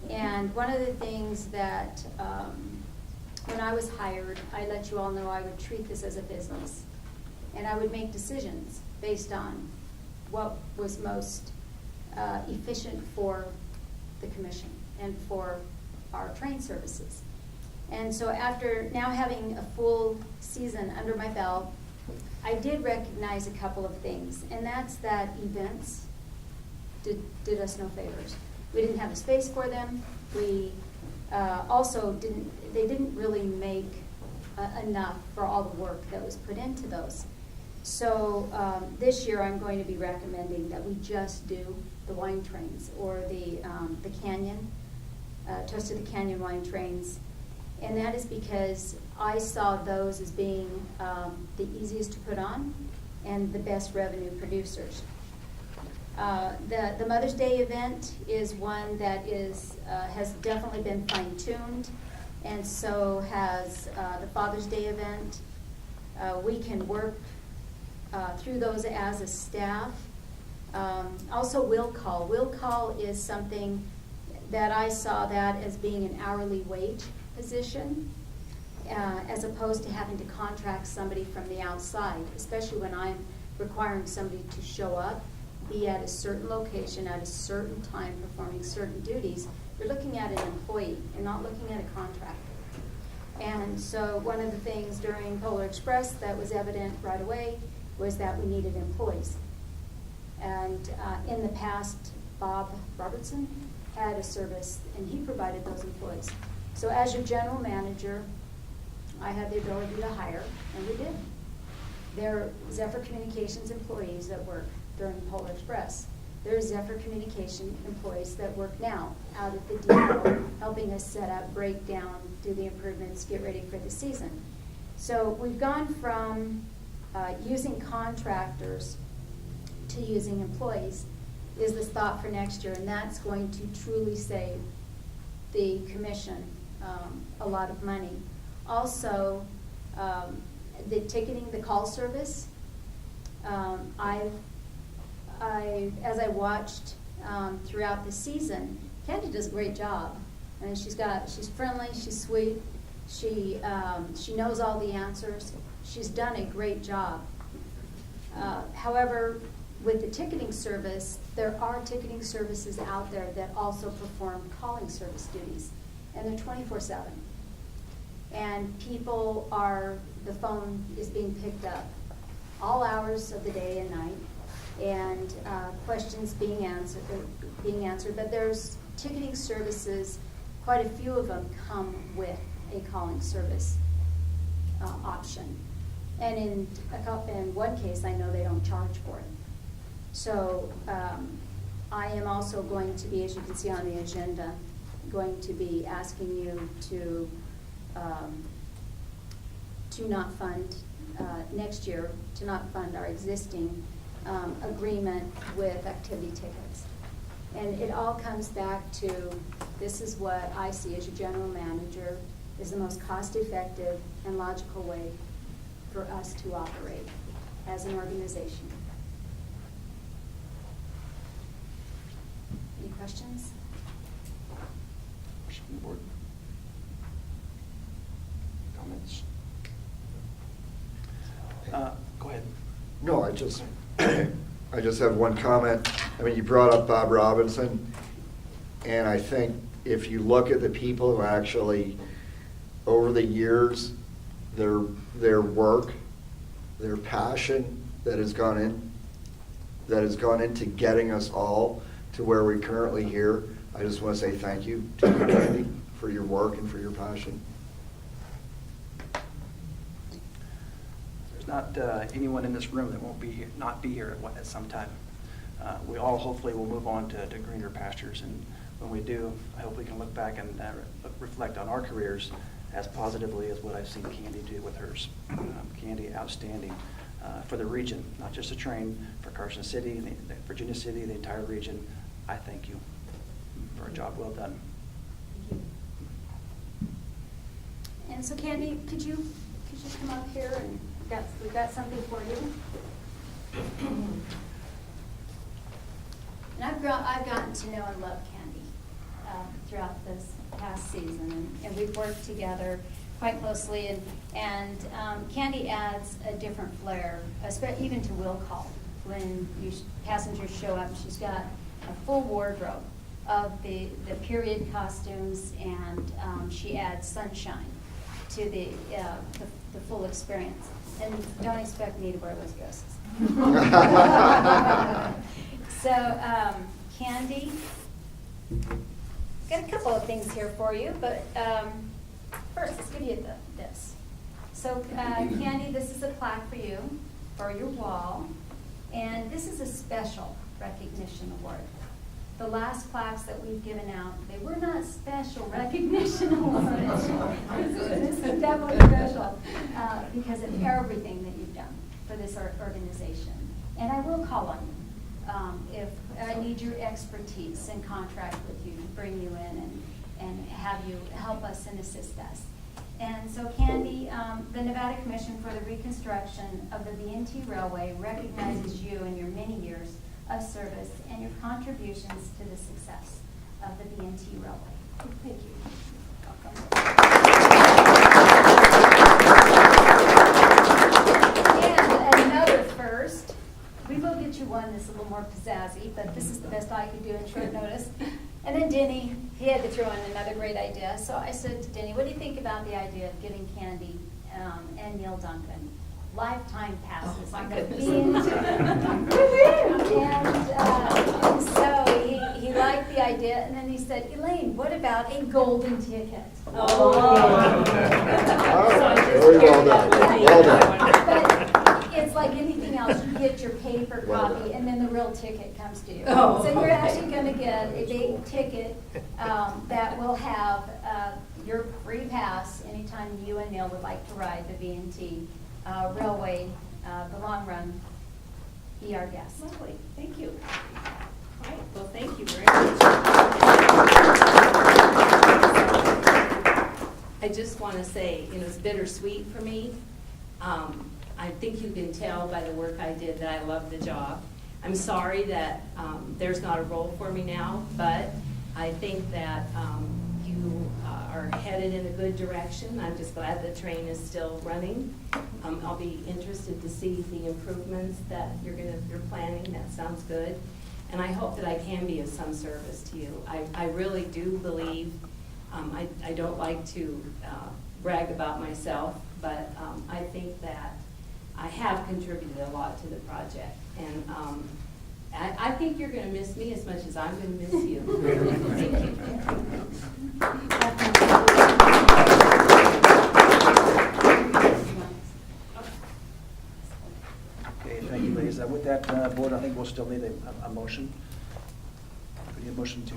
And one of the things that, when I was hired, I let you all know I would treat this as a business. And I would make decisions based on what was most efficient for the commission and for our train services. And so after now having a full season under my belt, I did recognize a couple of things, and that's that events did us no favors. We didn't have the space for them. We also they didn't really make enough for all the work that was put into those. So this year I'm going to be recommending that we just do the wine trains or the Canyon, Toast of the Canyon wine trains. And that is because I saw those as being the easiest to put on and the best revenue producers. The Mother's Day event is one that has definitely been fine-tuned, and so has the Father's Day event. We can work through those as a staff. Also, will call. Will call is something that I saw that as being an hourly wage position, as opposed to having to contract somebody from the outside, especially when I'm requiring somebody to show up be at a certain location at a certain time performing certain duties, you're looking at an employee, you're not looking at a contractor. And so one of the things during Polar Express that was evident right away was that we needed employees. And in the past, Bob Robertson had a service and he provided those employees. So as your general manager, I had the ability to hire, and we did. There are Zephyr Communications employees that work during Polar Express. There are Zephyr Communication employees that work now out at the depot, helping us set up, break down, do the improvements, get ready for the season. So we've gone from using contractors to using employees is this thought for next year, and that's going to truly save the commission a lot of money. Also, the ticketing, the call service, as I watched throughout the season, Candy does a great job. I mean, she's friendly, she's sweet, she knows all the answers. She's done a great job. However, with the ticketing service, there are ticketing services out there that also perform calling service duties, and they're 24/7. And the phone is being picked up all hours of the day and night, and questions being answered. But there's ticketing services, quite a few of them come with a calling service option. And in one case, I know they don't charge for it. So I am also going to be, as you can see on the agenda, going to be asking you to not fund next year, to not fund our existing agreement with activity tickets. And it all comes back to, this is what I see as your general manager is the most cost-effective and logical way for us to operate as an organization. Any questions? Question from the board? Comments? Go ahead. No, I just have one comment. I mean, you brought up Bob Robinson, and I think if you look at the people who actually, over the years, their work, their passion that has gone into getting us all to where we're currently here, I just want to say thank you to you, Candy, for your work and for your passion. There's not anyone in this room that won't not be here at some time. We all hopefully will move on to greener pastures, and when we do, I hope we can look back and reflect on our careers as positively as what I've seen Candy do with hers. Candy, outstanding for the region, not just the train, for Carson City, Virginia City, the entire region. I thank you for a job well done. Thank you. And so Candy, could you come up here, and we've got something for you. And I've gotten to know and love Candy throughout this past season, and we've worked together quite closely, and Candy adds a different flair, even to will call. When passengers show up, she's got a full wardrobe of the period costumes, and she adds sunshine to the full experience. And don't expect me to wear those dresses. So, Candy, got a couple of things here for you, but first, let's give you this. So, Candy, this is a plaque for you, for your wall, and this is a special recognition award. The last plaques that we've given out, they were not special recognition awards. This is definitely special because of everything that you've done for this organization. And I will call on you if I need your expertise and contract with you to bring you in and have you help us and assist us. And so, Candy, the Nevada Commission for the Reconstruction of the B&T Railway recognizes you and your many years of service and your contributions to the success of the B&T Railway. Thank you. And another first, we will get you one that's a little little more pizzazzy, but this is the best I could do in short notice. And then Denny, he had to throw in another great idea. So I said to Denny, what do you think about the idea of giving Candy and Neil Duncan lifetime passes on the B&T? And so he liked the idea, and then he said, Elaine, what about a golden ticket? Oh, very well done. Well done. But it's like anything else, you get your paper copy, and then the real ticket comes to you. So you're actually going to get a big ticket that will have your free pass anytime you and Neil would like to ride the B&T Railway, the long run. Be our guest. Lovely, thank you. All right, well, thank you very much. I just want to say, it's bittersweet for me. I think you can tell by the work I did that I love the job. I'm sorry that there's not a role for me now, but I think that you are headed in a good direction. I'm just glad the train is still running. I'll be interested to see the improvements that you're planning. That sounds good. And I hope that I can be of some service to you. I really do believe, I don't like to brag about myself, but I think that I have contributed a lot to the project. And I think you're going to miss me as much as I'm going to miss you. Thank you. Okay, thank you, ladies. With that, board, I think we'll still need a motion. We need a motion to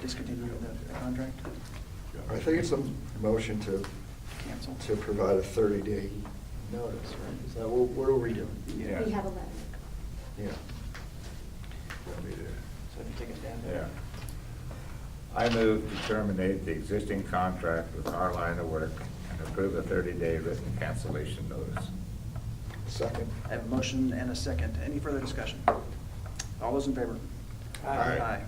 discontinue the contract, I think it's a motion to cancel. provide a 30-day notice, right? Is that what are we doing? Yeah. We have a letter. Yeah. Want me to- So if you take it down. Yeah. I move to terminate the existing contract with our line of work and approve a 30-day written cancellation notice. Second. I have a motion and a second. Any further discussion? All those in favor? Aye.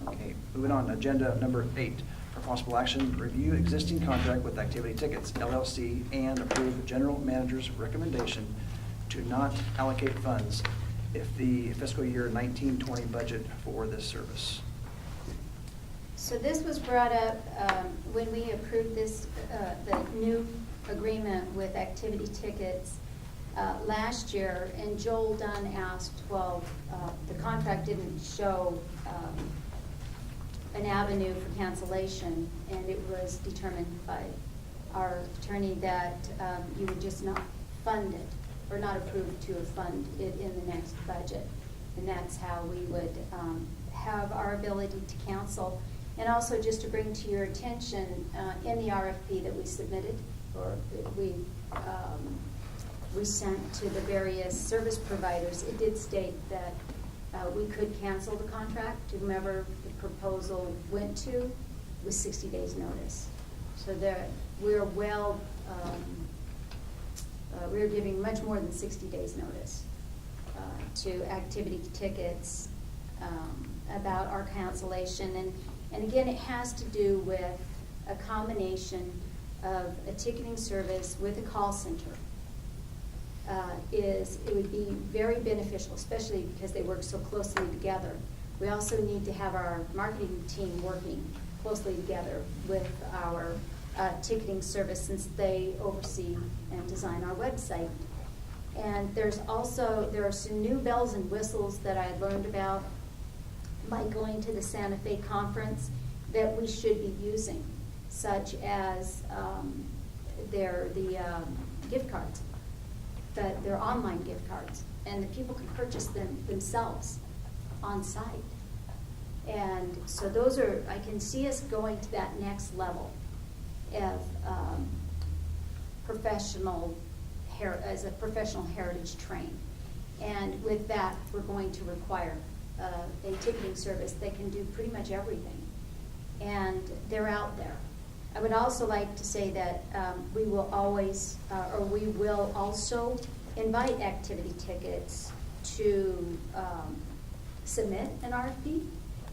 Okay, moving on, agenda number 8. For possible action, review existing contract with Activity Tickets, LLC, and approve general manager's recommendation to not allocate funds if the fiscal year 19-20 budget for this service. So this was brought up when we approved this, the new agreement with Activity Tickets last year, and Joel Dunn asked, well, the contract didn't show an avenue for cancellation, and it was determined by our attorney that you would just not fund it, or not approve to fund it in the next budget. And that's how we would have our ability to cancel. And also, just to bring to your attention, in the RFP that we submitted, or we sent to the various service providers, it did state that we could cancel the contract to whomever the proposal went to with 60 days notice. So there, we're well, we're giving much more than 60 days notice to Activity Tickets about our cancellation. And again, it has to do with a combination of a ticketing service with a call center. It would be very beneficial, especially because they work so closely together. We also need to have our marketing team working closely together with our ticketing service, since they oversee and design our website. And there are some new bells and whistles that I learned about by going to the Santa Fe conference that we should be using, such as the gift cards. They're online gift cards, and the people can purchase them themselves on site. And so those are, I can see us going to that next level of as a professional heritage train. And with that, we're going to require a ticketing service that can do pretty much everything. And they're out there. I would also like to say that we will always, or we will also invite Activity Tickets to submit an RFP,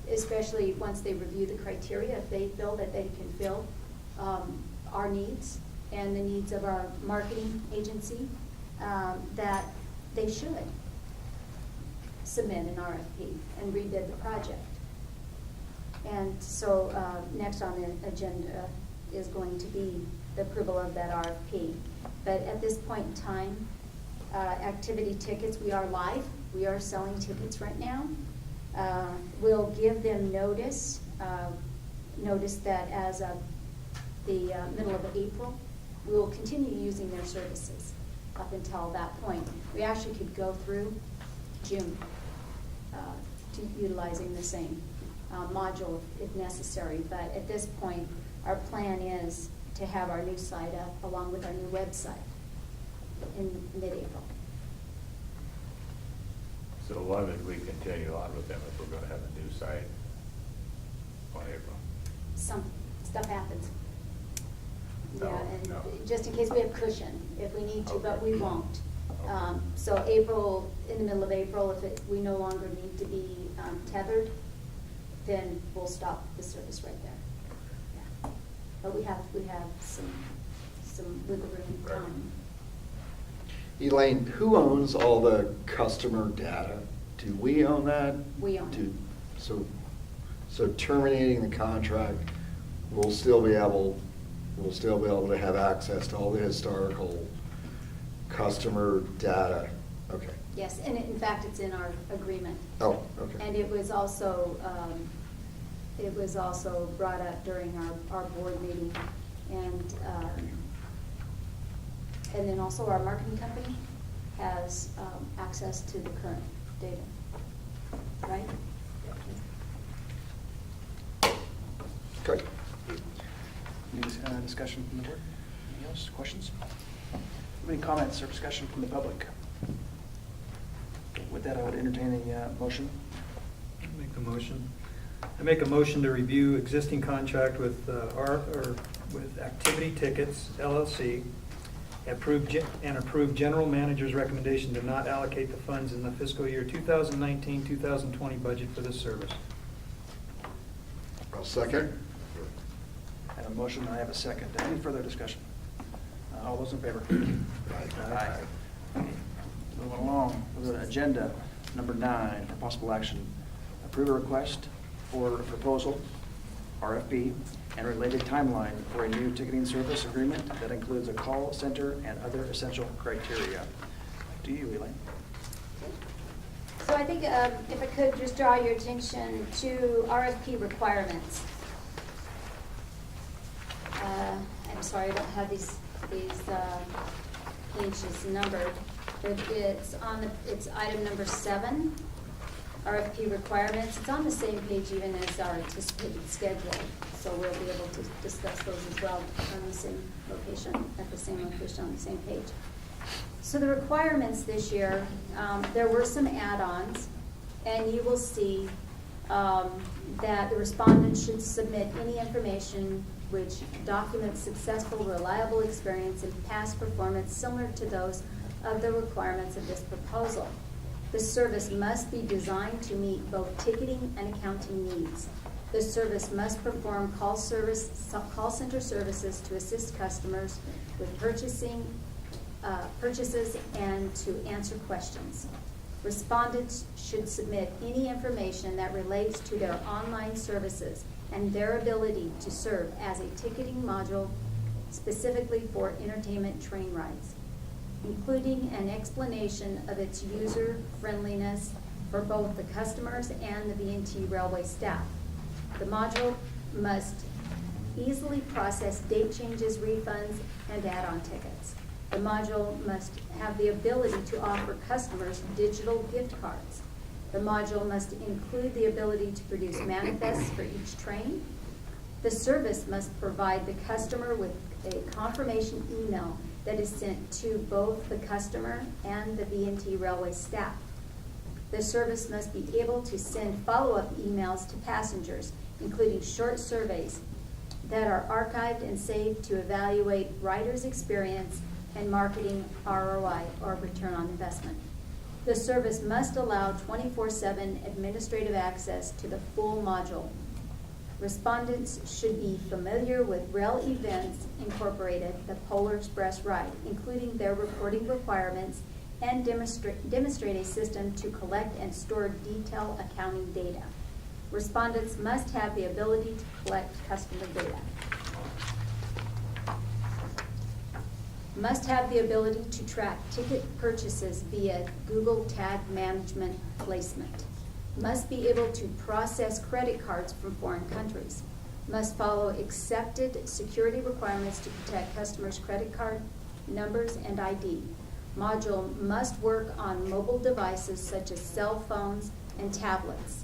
especially once they review the criteria. If they feel that they can fill our needs and the needs of our marketing agency, that they should. submit an RFP and rebid the project. And so next on the agenda is going to be the approval of that RFP. But at this point in time, activity tickets, we are live. We are selling tickets right now. We'll give them notice that as of the middle of April, we will continue using their services up until that point. We actually could go through June to utilizing the same module if necessary, but at this point, our plan is to have our new site up along with our new website in mid-April. So why would we continue on with them if we're gonna have a new site on April? Some stuff happens. No, Yeah, and no. just in case we have cushion, if we need to, but Okay. we won't. Okay. So April, in the middle of April, if we no longer need to be tethered, then we'll stop the service right there. Yeah. But we have some wiggle room Right. time. Elaine, who owns all the customer data? Do we own that? We own it. So terminating the contract, we'll still be able to have access to all the historical customer data. Okay. Yes, and in fact, it's in our agreement. Oh, okay. And it was also brought up during our board meeting. And then also our marketing company has access to the current data, right? Okay. Any discussion from the board? Anything else, questions? Any comments or discussion from the public? With that, I would entertain a motion. Make the motion. I make a motion to review existing contract with with Activity Tickets LLC, and approve general manager's recommendation to not allocate the funds in the fiscal year 2019-2020 budget for this service. I'll second. I have a motion, I have a second. Any further discussion? All those in favor? Aye. Moving along, with agenda number 9 for possible action. Approve a request for a proposal, RFP, and related timeline for a new ticketing service agreement that includes a call center and other essential criteria. To you, Elaine. So I think if I could just draw your attention to RFP requirements. I'm sorry, I don't have these pages numbered, but it's item number 7, RFP requirements. It's on the same page even as our anticipated schedule, so we'll be able to discuss those as well on the same location, at the same location on the same page. So the requirements this year, there were some add-ons, and you will see that the respondent should submit any information which documents successful, reliable experience and past performance similar to those of the requirements of this proposal. The service must be designed to meet both ticketing and accounting needs. The service must perform call center services to assist customers with purchases and to answer questions. Respondents should submit any information that relates to their online services and their ability to serve as a ticketing module specifically for entertainment train rides, including an explanation of its user friendliness for both the customers and the B&T Railway staff. The module must easily process date changes, refunds, and add-on tickets. The module must have the ability to offer customers digital gift cards. The module must include the ability to produce manifests for each train. The service must provide the customer with a confirmation email that is sent to both the customer and the B&T Railway staff. The service must be able to send follow-up emails to passengers, including short surveys that are archived and saved to evaluate riders' experience and marketing ROI, or return on investment. The service must allow 24/7 administrative access to the full module. Respondents should be familiar with Rail Events Incorporated, the Polar Express ride, including their reporting requirements and demonstrate a system to collect and store detailed accounting data. Respondents must have the ability to collect customer data. Must have the ability to track ticket purchases via Google Tag Management placement. Must be able to process credit cards from foreign countries. Must follow accepted security requirements to protect customers' credit card numbers and ID. Module must work on mobile devices such as cell phones and tablets.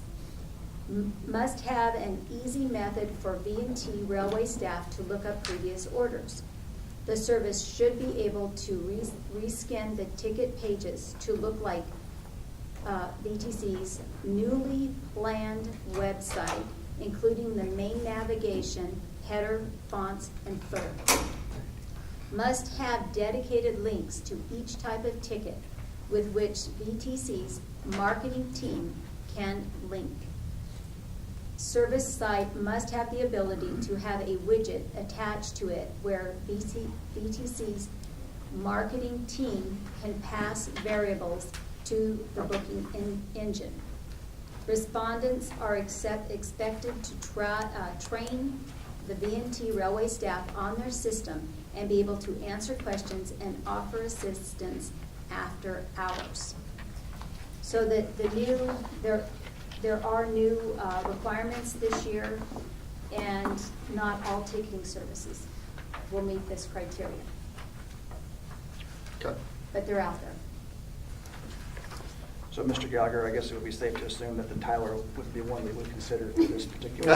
Must have an easy method for V&T railway staff to look up previous orders. The service should be able to rescan the ticket pages to look like VTC's newly planned website, including the main navigation, header, fonts, and footer. Must have dedicated links to each type of ticket with which VTC's marketing team can link. Service site must have the ability to have a widget attached to it where VTC's marketing team can pass variables to the booking engine. Respondents are expected to train the V&T railway staff on their system and be able to answer questions and offer assistance after hours. So that there are new requirements this year, and not all ticketing services will meet this criteria. Okay. But they're out there. So, Mr. Gallagher, I guess it would be safe to assume that the Tyler would be one we would consider for this particular.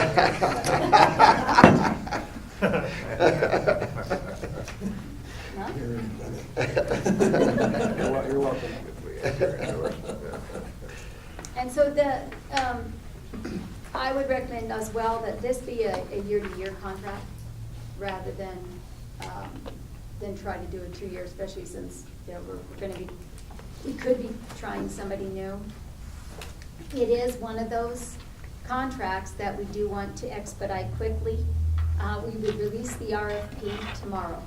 No? You're welcome. And so I would recommend as well that this be a year-to-year contract rather than try to do a 2-year, especially since we could be trying somebody new. It is one of those contracts that we do want to expedite quickly. We would release the RFP tomorrow.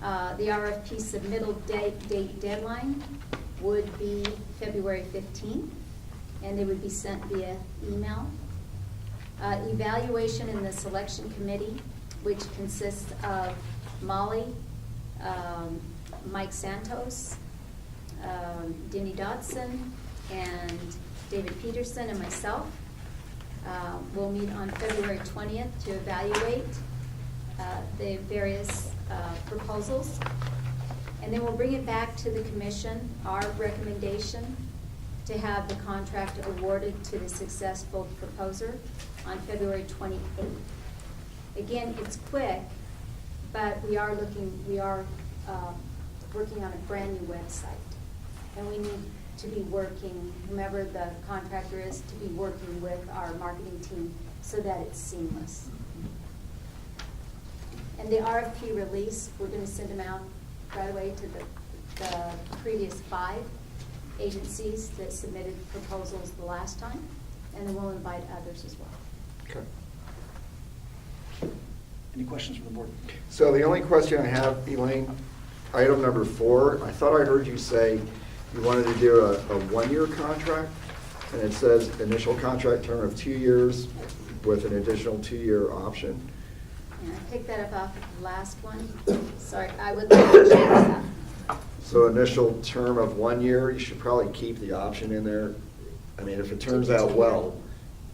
The RFP submittal date deadline would be February 15th, and they would be sent via email. Evaluation in the selection committee, which consists of Molly, Mike Santos, Denny Dodson, and David Peterson, and myself. We'll meet on February 20th to evaluate the various proposals. And then we'll bring it back to the commission, our recommendation to have the contract awarded to the successful proposer on February 28th. Again, it's quick, but we are working on a brand new website. And we need to be working, whomever the contractor is, to be working with our marketing team so that it's seamless. And the RFP release, we're going to send them out right away to the previous 5 agencies that submitted proposals the last time, and then we'll invite others as well. Okay. Any questions from the board? So the only question I have, Elaine, item number 4, I thought I heard you say you wanted to do a 1-year contract, and it says initial contract term of 2 years with an additional 2-year option. And I picked that up off of the last one. Sorry, I would like to change that. So initial term of 1 year, you should probably keep the option in there. I mean, if it turns out well,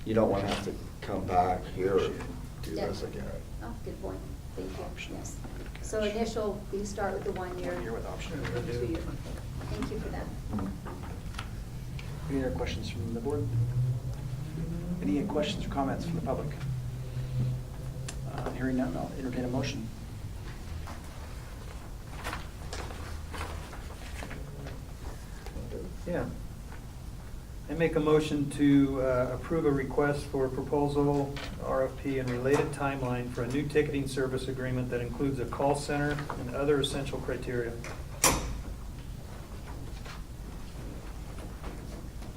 you don't want to have to come back here and do this again. Oh, good point. Thank you. Yes. So initial, we start with the 1 year. 1 year with option. 2 year. Thank you for that. Any other questions from the board? Any questions or comments from the public? Hearing none, I'll entertain a motion. Yeah. I make a motion to approve a request for proposal, RFP, and related timeline for a new ticketing service agreement that includes a call center and other essential criteria.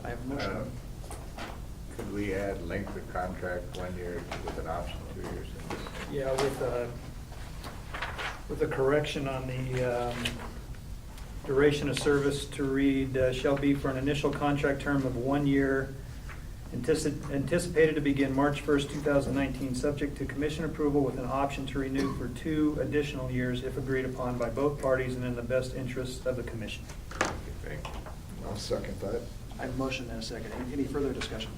I have a motion. Could we add length of contract 1 year with an option 2 years? Yeah, with a correction on the Duration of service to read, shall be for an initial contract term of 1 year, anticipated to begin March 1st, 2019, subject to commission approval with an option to renew for 2 additional years if agreed upon by both parties and in the best interest of the commission. Okay. I'll second that. I have a motion and a second. Any further discussion?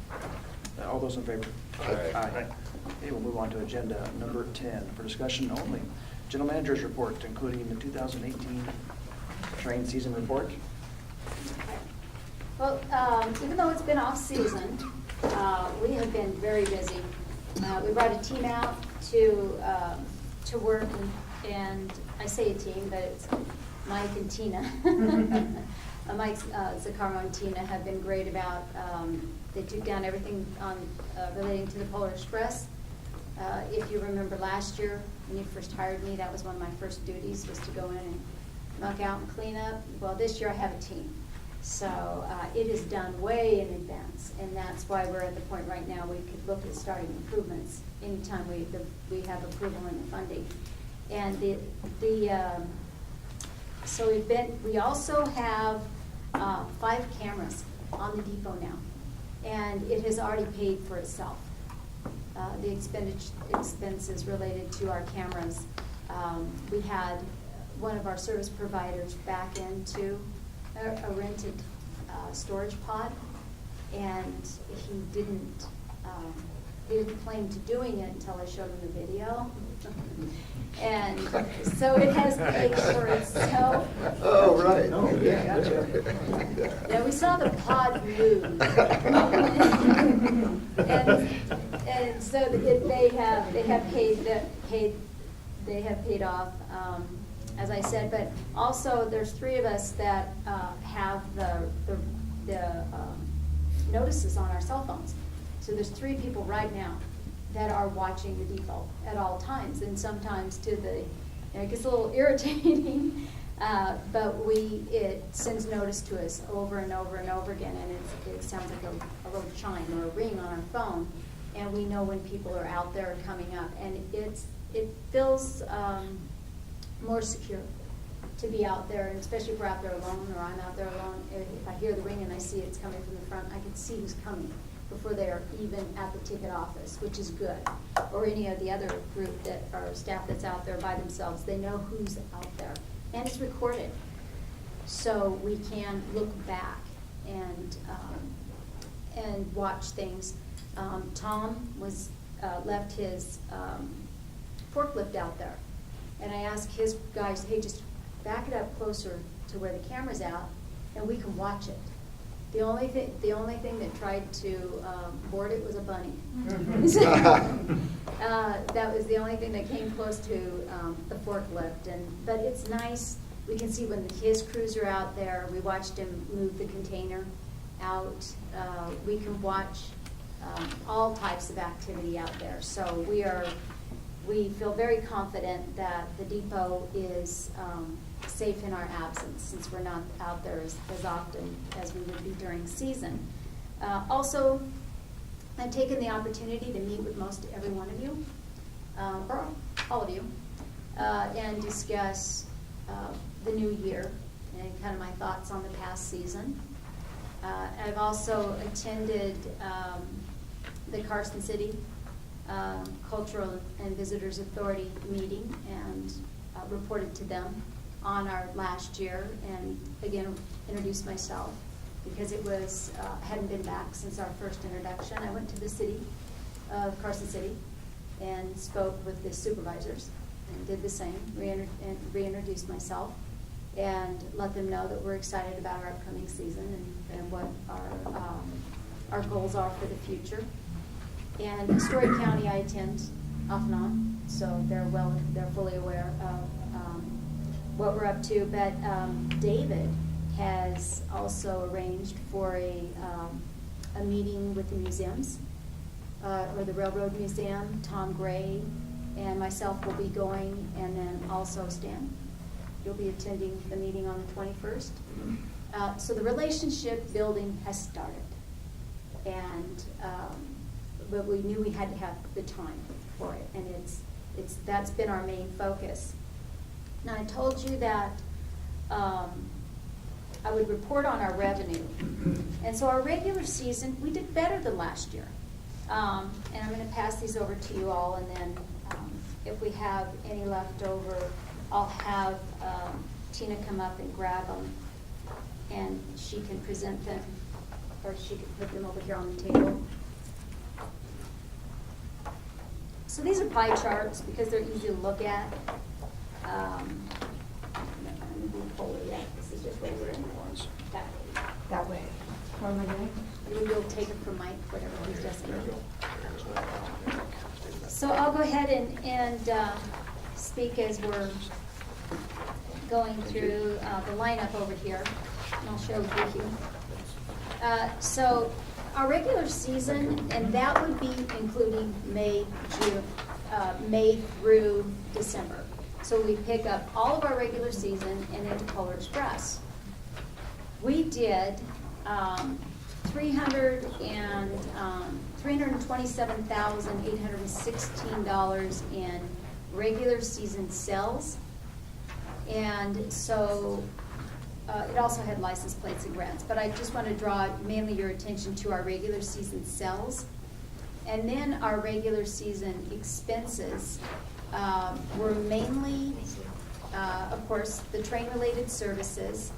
All those in favor? Aye. Aye. Okay, we'll move on to agenda number 10 for discussion only. General Manager's report, including the 2018 train season report. Well, even though it's been off-season, we have been very busy. We brought a team out to work, and I say a team, but it's Mike and Tina. Mike Zaccaro and Tina have been great about, they took down everything on relating to the Polar Express. If you remember last year, when you first hired me, that was one of my first duties, was to go in and knock out and clean up. Well, this year I have a team. So it is done way in advance, and that's why we're at the point right now we could look at starting improvements anytime we have approval in the funding. And we also have 5 cameras on the depot now, and it has already paid for itself. The expenses related to our cameras. We had one of our service providers back into a rented storage pod, and he didn't claim to doing it until I showed him the video. And so it has paid for itself. Oh, right. Yeah, gotcha. Yeah, we saw the pod move. and so they have paid off, as I said, but also there's 3 of us that have the notices on our cell phones. So there's 3 people right now that are watching the depot at all times, and sometimes it gets a little irritating, but it sends notice to us over and over and over again, and it sounds like a little chime or a ring on our phone, and we know when people are out there coming up, and it feels more secure to be out there, and especially if we're out there alone or I'm out there alone. If I hear the ring and I see it's coming from the front, I can see who's coming before they are even at the ticket office, which is good. Or any of the other group or staff that's out there by themselves, they know who's out there. And it's recorded. So we can look back and watch things. Tom left his forklift out there. And I asked his guys, hey, just back it up closer to where the camera's out, and we can watch it. The only thing that tried to board it was a bunny. That was the only thing that came close to the forklift. But it's nice. We can see when his crews are out there. We watched him move the container out. We can watch all types of activity out there. So we feel very confident that the depot is safe in our absence, since we're not out there as often as we would be during season. Also, I've taken the opportunity to meet with most every one of you, or all of you, and discuss the new year and kind of my thoughts on the past season. I've also attended the Carson City Cultural and Visitors Authority meeting and reported to them on our last year, and again introduced myself because it was hadn't been back since our first introduction. I went to the city of Carson City and spoke with the supervisors and did the same, reintroduced myself and let them know that we're excited about our upcoming season and what our goals are for the future. And Story County I attend off and on, so they're fully aware of what we're up to. But David has also arranged for a meeting with the museums, or the Railroad Museum. Tom Gray and myself will be going, and then also Stan. You'll be attending the meeting on the 21st. So the relationship building has started, and but we knew we had to have the time for it, and that's been our main focus. Now I told you that I would report on our revenue. And so our regular season, we did better than last year. And I'm gonna pass these over to you all, and then if we have any left over, I'll have Tina come up and grab them, and she can present them, or she can put them over here on the table. So these are pie charts because they're easy to look at. Let me pull it yet. This is just regular ones. That way. Where am I going? You'll take it from Mike, whatever he's just going to do. So I'll go ahead and speak as we're going through the lineup over here, and I'll share with you. So our regular season, and that would be including May through December. So we pick up all of our regular season and into Polar Express. We did $327,816 in regular season sales. And so it also had license plates and grants, but I just want to draw mainly your attention to our regular season sales. And then our regular season expenses were mainly, of course, the train-related services.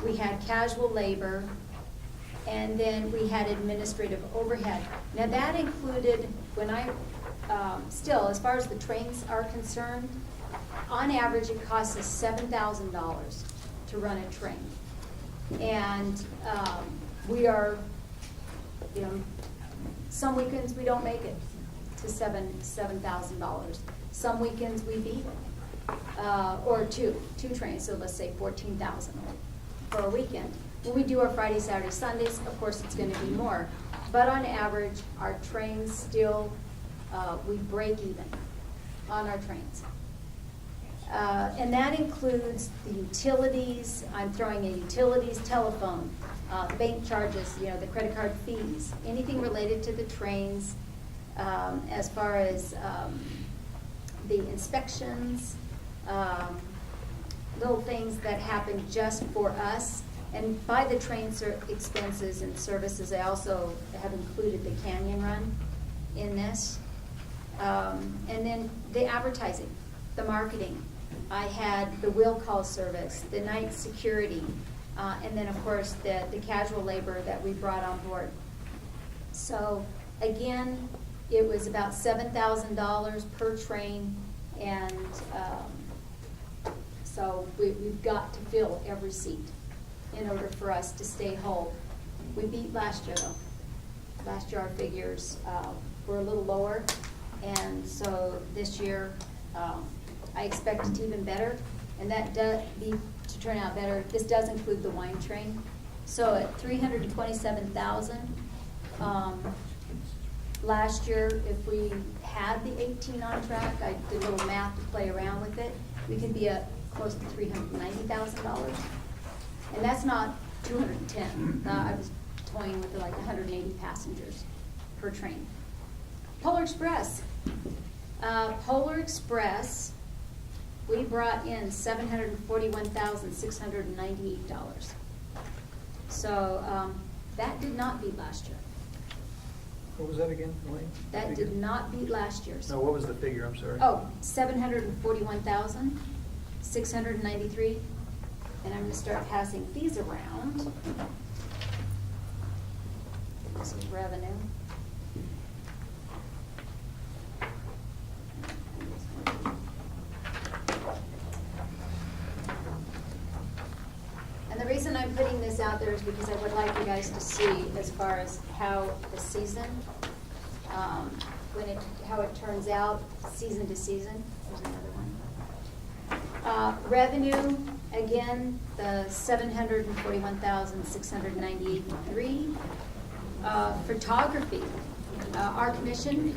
We had casual labor, and then we had administrative overhead. Now that included, when still, as far as the trains are concerned, on average it costs us $7,000 to run a train. And we are, some weekends we don't make it to $7,000. Some weekends we beat it, or two trains, so let's say 14,000 for a weekend. When we do our Friday, Saturday, Sundays, of course it's going to be more. But on average, our trains still, we break even on our trains. And that includes the utilities. I'm throwing in utilities, telephone, bank charges, the credit card fees, anything related to the trains, as far as the inspections, little things that happen just for us. And by the train expenses and services, I also have included the Canyon Run in this. And then the advertising, the marketing. I had the will call service, the night security, and then of course the casual labor that we brought on board. So again, it was about $7,000 per train, and so we've got to fill every seat in order for us to stay whole. We beat last year though. Last year our figures were a little lower, and so this year I expect it even better, and that does to turn out better. This does include the wine train. So at $327,000, last year, if we had the 18 on track, I did a little math to play around with it, we could be at close to $390,000. And that's not 210. I was toying with like 180 passengers per train. Polar Express. Polar Express, we brought in $741,698. So that did not beat last year. What was that again, Elaine? That did not beat last year's. No, what was the figure? I'm sorry. Oh, 741,693. And I'm going to start passing these around. This is revenue. And the reason I'm putting this out there is because I would like you guys to see as far as how the season, how it turns out season to season. There's another one. Revenue, again, the $741,698.3. Photography, our commission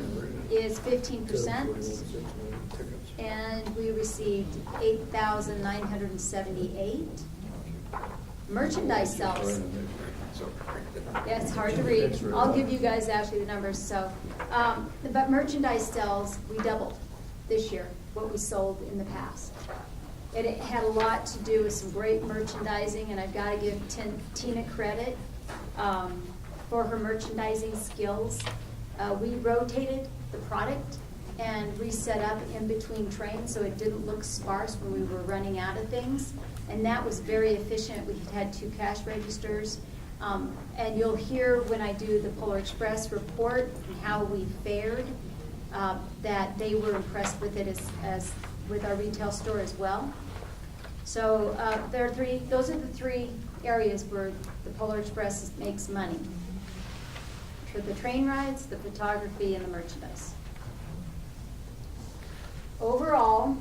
is 15%, and we received $8,978. Merchandise sales. Yeah, it's hard to read. I'll give you guys actually the numbers. So, but merchandise sales, we doubled this year what we sold in the past. It had a lot to do with some great merchandising, and I've got to give Tina credit for her merchandising skills. We rotated the product and reset up in between trains so it didn't look sparse when we were running out of things. And that was very efficient. We had 2 cash registers. And you'll hear when I do the Polar Express report and how we fared, that they were impressed with it as with our retail store as well. So those are the 3 areas where the Polar Express makes money. For the train rides, the photography, and the merchandise. Overall,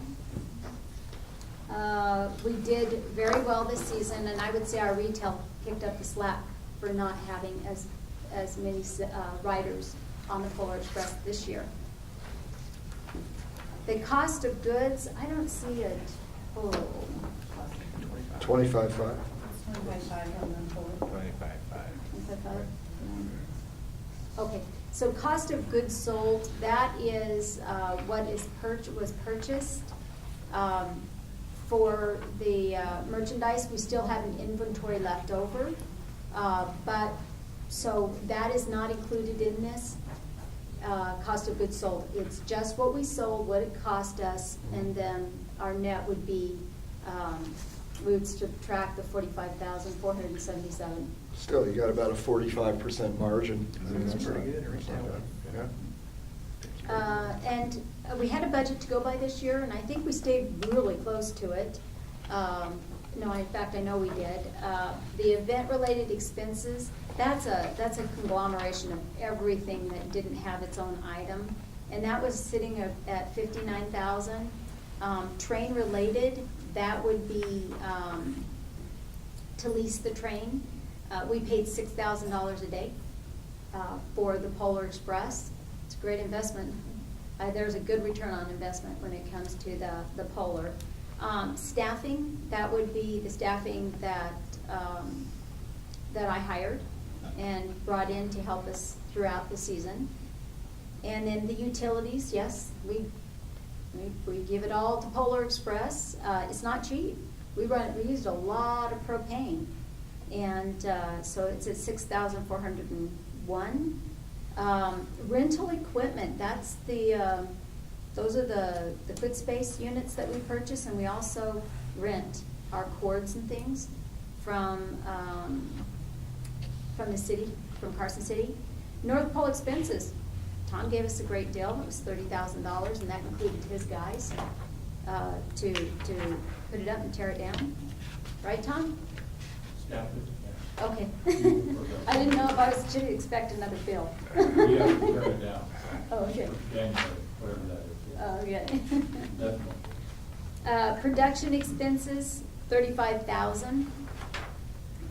we did very well this season, and I would say our retail picked up the slack for not having as many riders on the Polar Express this year. The cost of goods, I don't see it. Oh. 25.5. 25.5 on the Polar. 25.5. Okay, so cost of goods sold, that is what was purchased. For the merchandise, we still have an inventory left over, so that is not included in this cost of goods sold. It's just what we sold, what it cost us, and then our net would be, we would subtract the $45,477. Still, you got about a 45% margin. I mean, That's pretty good, right there. Yeah. And we had a budget to go by this year, and I think we stayed really close to it. No, in fact, I know we did. The event-related expenses, that's a conglomeration of everything that didn't have its own item, and that was sitting at $59,000. Train-related, that would be to lease the train. We paid $6,000 a day for the Polar Express. It's a great investment. There's a good return on investment when it comes to the Polar. Staffing, that would be the staffing that I hired and brought in to help us throughout the season. And then the utilities, yes, we give it all to Polar Express. It's not cheap. We used a lot of propane, and so it's at $6,401. Rental equipment, that's those are the foot space units that we purchase, and we also rent our cords and things from the city, from Carson City. North Pole expenses, Tom gave us a great deal. It was $30,000, and that included his guys to put it up and tear it down. Right, Tom? Staff it, Okay. I didn't know if I should expect another bill. yeah. You have to tear it down. Oh, okay. January, whatever that is. Oh, okay. Definitely. Production expenses, $35,000.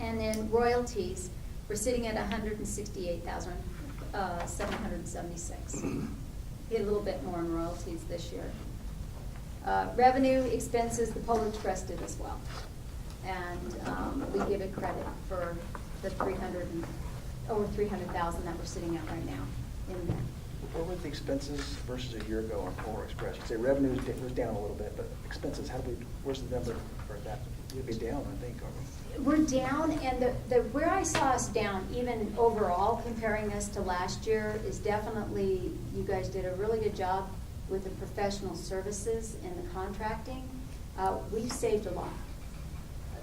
And then royalties, we're sitting at $168,776. Get a little bit more in royalties this year. Revenue expenses, the Polar Express did as well. And we give it credit for the over $300,000 that we're sitting at right now in that. What were the expenses versus a year ago on Polar Express? You say revenue was down a little bit, but expenses, where's the number for that? We'd be down, I think, aren't we? We're down, and where I saw us down, even overall, comparing us to last year, is definitely, you guys did a really good job with the professional services and the contracting. We've saved a lot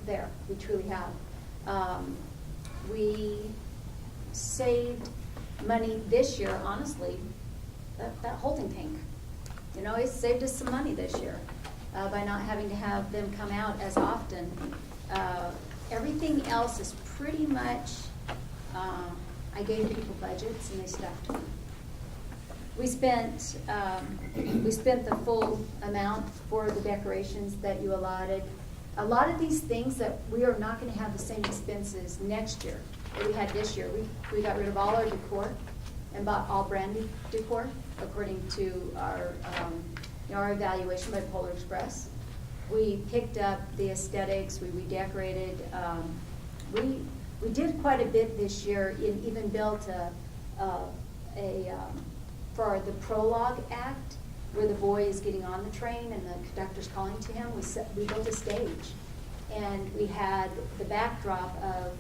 there, we truly have. We saved money this year, honestly, that holding tank. You know, it saved us some money this year by not having to have them come out as often. Everything else is pretty much, I gave people budgets and they stuck to them. We spent the full amount for the decorations that you allotted. A lot of these things that we are not going to have the same expenses next year that we had this year. We got rid of all our decor and bought all brand new decor according to our evaluation by Polar Express. We picked up the aesthetics. We redecorated. We did quite a bit this year. Even built for the Prologue Act. where the boy is getting on the train and the conductor's calling to him, we built a stage. And we had the backdrop of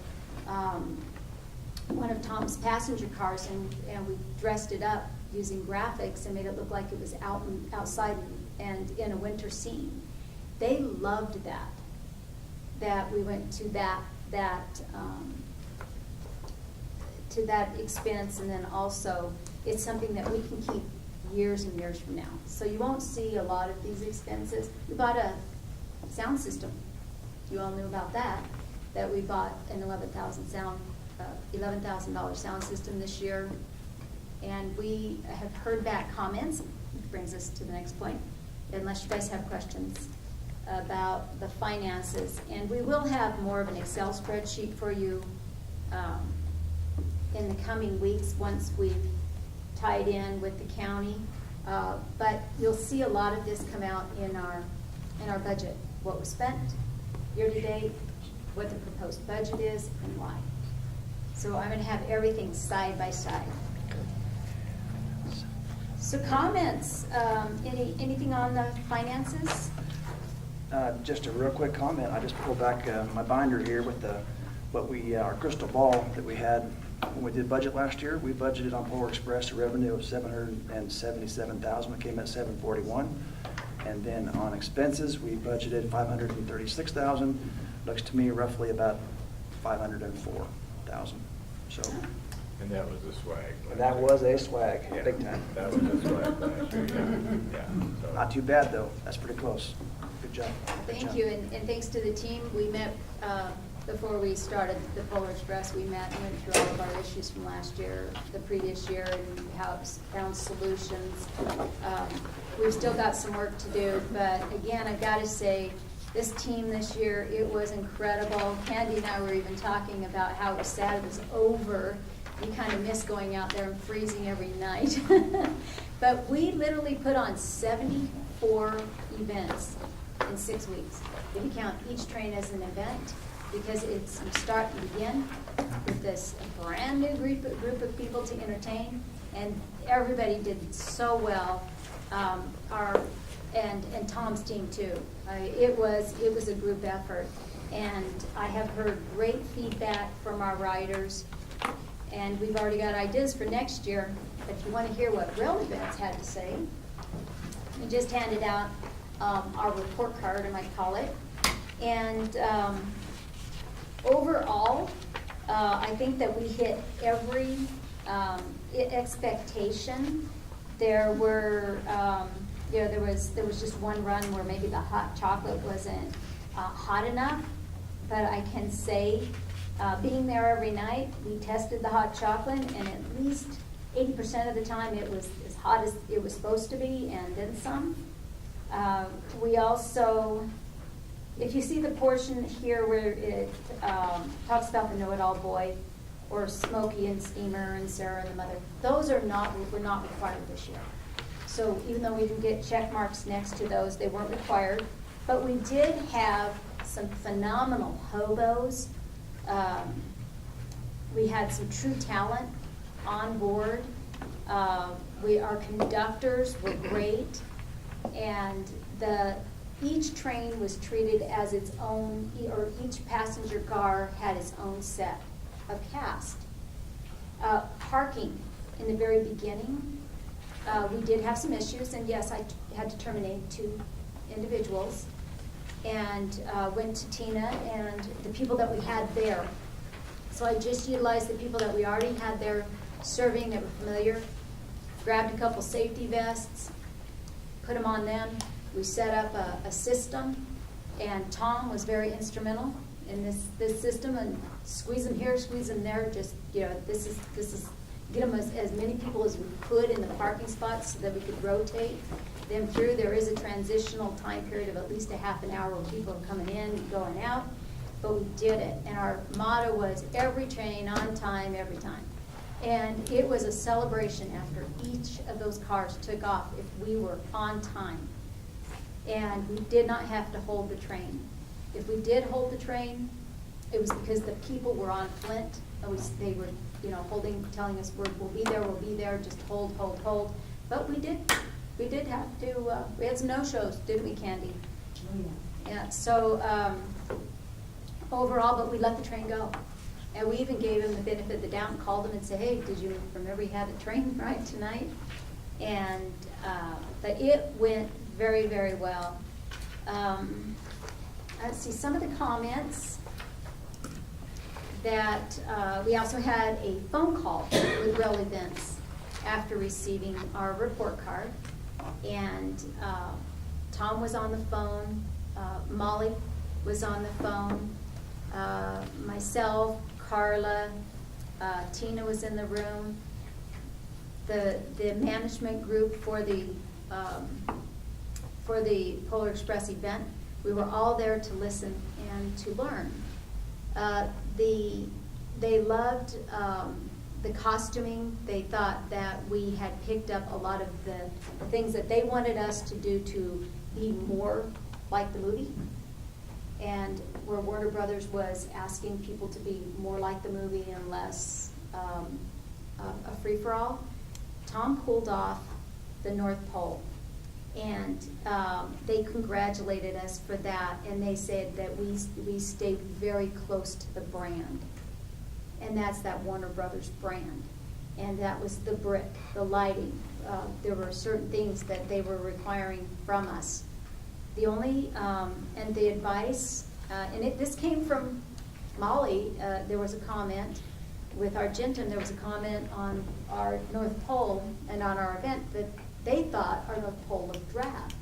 one of Tom's passenger cars, and we dressed it up using graphics and made it look like it was outside and in a winter scene. They loved that we went to that expense, and then also it's something that we can keep years and years from now. So you won't see a lot of these expenses. We bought a sound system. You all knew about that we bought an $11,000 sound system this year. And we have heard back comments, which brings us to the next point, unless you guys have questions about the finances. And we will have more of an Excel spreadsheet for you in the coming weeks once we've tied in with the county. But you'll see a lot of this come out in our budget, what was spent year-to-date, what the proposed budget is, and why. So I'm going to have everything side by side. So comments, anything on the finances? Just a real quick comment. I just pulled back my binder here with our crystal ball that we had when we did budget last year. We budgeted on Polar Express a revenue of $777,000. It came at $741,000. And then on expenses, we budgeted $536,000. Looks to me roughly about $504,000. So. And that was a swag. And that was a swag, Yeah, big time. That was a swag last year, yeah. So- Not too bad though. That's pretty close. Good job. Good Thank job. you, and thanks to the team. We met before we started the Polar Express. We met and went through all of our issues from last year, the previous year, and found solutions. We've still got some work to do, but again, I've got to say, this team this year, it was incredible. Candy and I were even talking about how it was sad it was over. You kind of miss going out there and freezing every night. But we literally put on 74 events in 6 weeks. If you count each train as an event, because you start and begin with this brand new group of people to entertain, and everybody did so well. And Tom's team too. It was a group effort, and I have heard great feedback from our riders. And we've already got ideas for next year. But if you want to hear what Rail Events had to say, we just handed out our report card, I might call it. And overall, I think that we hit every expectation. There were, there was just one run where maybe the hot chocolate wasn't hot enough. But I can say, being there every night, we tested the hot chocolate, and at least 80% of the time it was as hot as it was supposed to be, and then some. We also, if you see the portion here where it talks about the know-it-all boy, or Smokey and Steamer and Sarah and the mother, those were not required this year. So even though we didn't get check marks next to those, they weren't required. But we did have some phenomenal hobos. We had some true talent on board. Our conductors were great, and each train was treated as its own, or each passenger car had its own set of cast. Parking in the very beginning, we did have some issues, and yes, I had to terminate 2 individuals, and went to Tina and the people that we had there. So I just utilized the people that we already had there serving that were familiar, grabbed a couple safety vests, put them on them. We set up a system, and Tom was very instrumental in this system, and squeeze them here, squeeze them there, just, this is get them as many people as we could in the parking spots so that we could rotate them through. There is a transitional time period of at least a half an hour where people are coming in and going out, but we did it. And our motto was every train on time, every time. And it was a celebration after each of those cars took off if we were on time. And we did not have to hold the train. If we did hold the train, it was because the people were on Flint. They were, holding, telling us we'll be there, just hold. But we did We did have to, we had some no-shows, didn't we, Candy? Oh, yeah. Yeah, so, overall, but we let the train go. And we even gave him the benefit of the doubt and called him and said, hey, did you remember you had a train ride tonight? And, but it went very, very well. Let's see, some of the comments that, we also had a phone call with Rail Events after receiving our report card. And Tom was on the phone, Molly was on the phone, myself, Carla, Tina was in the room. The management group for the Polar Express event, we were all there to listen and to learn. They loved the costuming. They thought that we had picked up a lot of the things that they wanted us to do to be more like the movie. And where Warner Brothers was asking people to be more like the movie and less a free-for-all, Tom pulled off the North Pole. And they congratulated us for that, and they said that we stayed very close to the brand. And that's that Warner Brothers brand. And that was the brick, the lighting. There were certain things that they were requiring from us. The only, and the advice, and this came from Molly, there was a comment with Argentum, there was a comment on our North Pole and on our event that they thought our North Pole looked drab.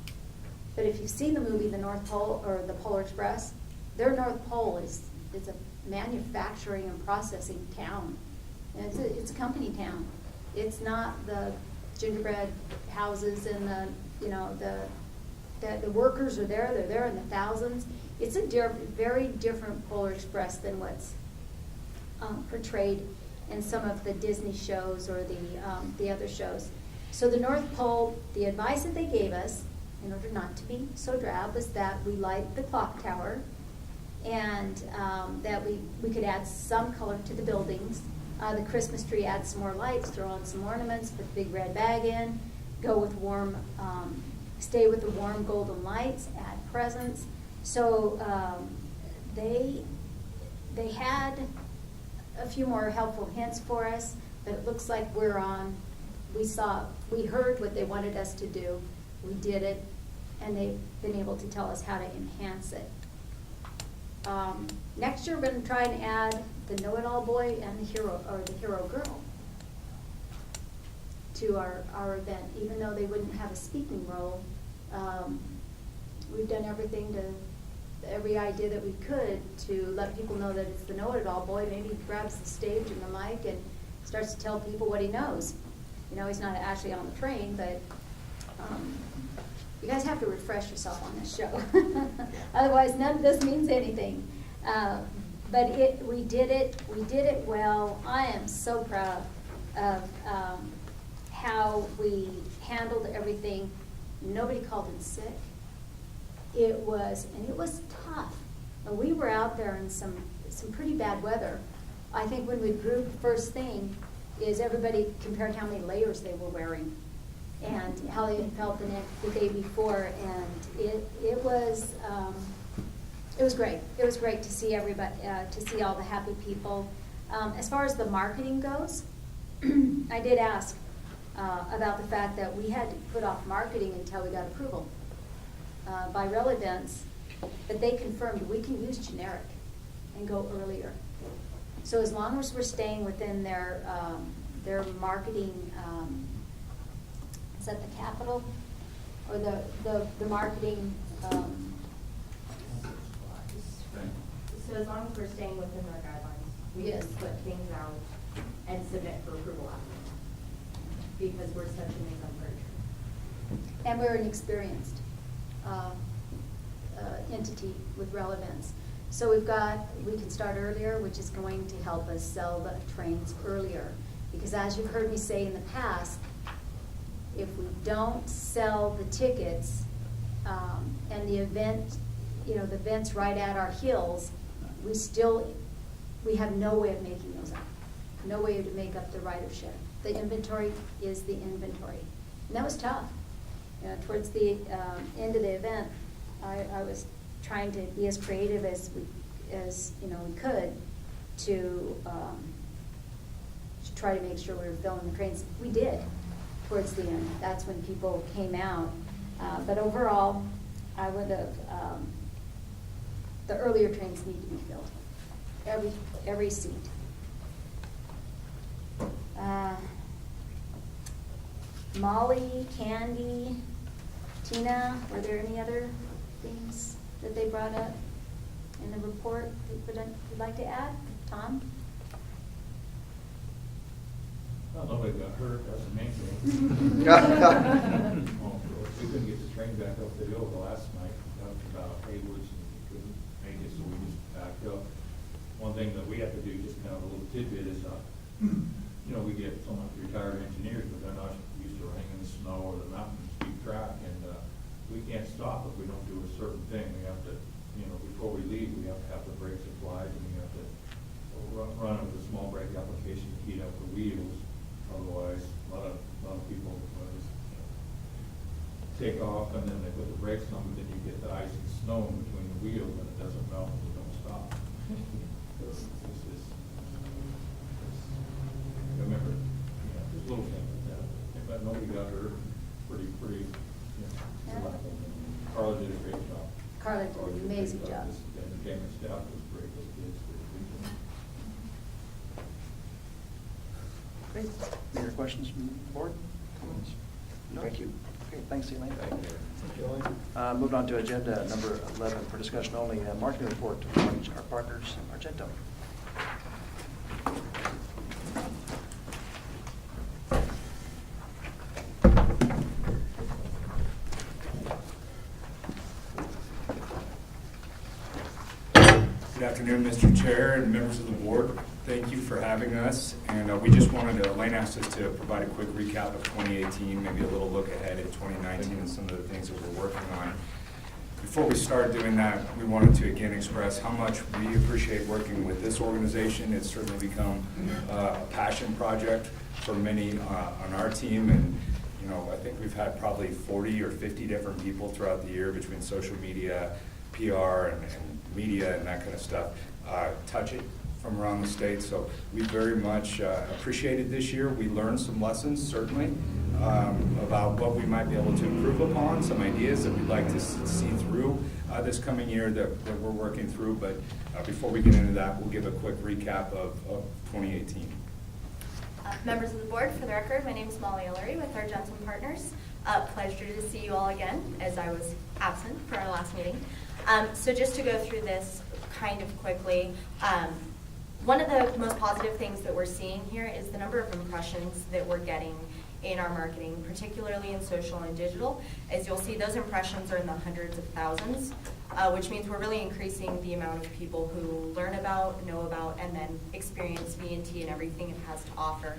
But if you've seen the movie The North Pole or The Polar Express, their North Pole is a manufacturing and processing town. And it's a company town. It's not the gingerbread houses and the workers are there, they're there in the thousands. It's a very different Polar Express than what's portrayed in some of the Disney shows or the other shows. So the North Pole, the advice that they gave us, in order not to be so drab, was that we light the clock tower and that we could add some color to the buildings. The Christmas tree, add some more lights, throw on some ornaments, put the big red bag in, go with stay with the warm golden lights, add presents. So they had a few more helpful hints for us, but it looks like we heard what they wanted us to do, we did it, and they've been able to tell us how to enhance it. Next year, we're going to try and add the know-it-all boy and the hero girl to our event, even though they wouldn't have a speaking role. We've done every idea that we could to let people know that it's the know-it-all boy. Maybe he grabs the stage and the mic and starts to tell people what he knows. You know, he's not actually on the train, but you guys have to refresh yourself on this show. Otherwise, none of this means anything. But we did it well. I am so proud of how we handled everything. Nobody called in sick. It was tough. We were out there in some pretty bad weather. I think when we grouped, first thing is everybody compared how many layers they were wearing and how they had felt the day before, and it was great. It was great to see everybody, to see all the happy people. As far as the marketing goes, I did ask about the fact that we had to put off marketing until we got approval by Rail Events, but they confirmed we can use generic and go earlier. So as long as we're staying within their marketing, is that the capital or the marketing? So as long as we're staying within their guidelines, we Yes. can put things out and submit for approval after, because we're such an exemplary. And we're an experienced entity with Rail Events. So we can start earlier, which is going to help us sell the trains earlier. Because as you've heard me say in the past, if we don't sell the tickets and the event, the event's right at our heels, we have no way of making those up. No way to make up the ridership. The inventory is the inventory. And that was tough. towards the end of the event, I was trying to be as creative as we could to try to make sure we were filling the trains. We did towards the end. That's when people came out. But overall, I would have, the earlier trains need to be filled, every seat. Molly, Candy, Tina, were there any other things that they brought up in the report that you'd like to add? Tom? Well, nobody got hurt, that's the main thing. We couldn't get the train back up the hill the last night, we talked about Haywoods, and we couldn't make it, so we just backed up. One thing that we have to do, just kind of a little tidbit, is, we get so much retired engineers, but they're not used to running in the snow or the mountains to keep track, and we can't stop if we don't do a certain thing. We have to, before we leave, we have to have the brakes applied, and we have to run with a small brake application to heat up the wheels. Otherwise, a lot of people just take off, and then they put the brakes on, but then you get the ice and snow in between the wheels, and it doesn't melt, and you don't stop. Remember, just little things like that. But nobody got hurt. Pretty. Carla did a great job. Carla did an amazing job. The entertainment staff was great. Those kids did a great job. Great. Any other questions from the board? Comments? No. Thank you. Okay, thanks, Elaine. Thank you. Moved on to agenda number 11 for discussion only, marketing report from our partners, Argento. Good afternoon, Mr. Chair and members of the board. Thank you for having us. And we just wanted to, Elaine asked us to provide a quick recap of 2018, maybe a little look ahead at 2019 and some of the things that we're working on. Before we start doing that, we wanted to again express how much we appreciate working with this organization. It's certainly become a passion project for many on our team. And I think we've had probably 40 or 50 different people throughout the year between social media, PR, and media and that kind of stuff, touch it from around the state. So we very much appreciated this year. We learned some lessons, certainly, about what we might be able to improve upon, some ideas that we'd like to see through this coming year that we're working through. But before we get into that, we'll give a quick recap of 2018. Members of the board, for the record, my name is Molly Ellery with our Jensen Partners. Pleasure to see you all again, as I was absent for our last meeting. So just to go through this kind of quickly, one of the most positive things that we're seeing here is the number of impressions that we're getting in our marketing, particularly in social and digital. As you'll see, those impressions are in the hundreds of thousands, which means we're really increasing the amount of people who learn about, know about, and then experience V&T and everything it has to offer.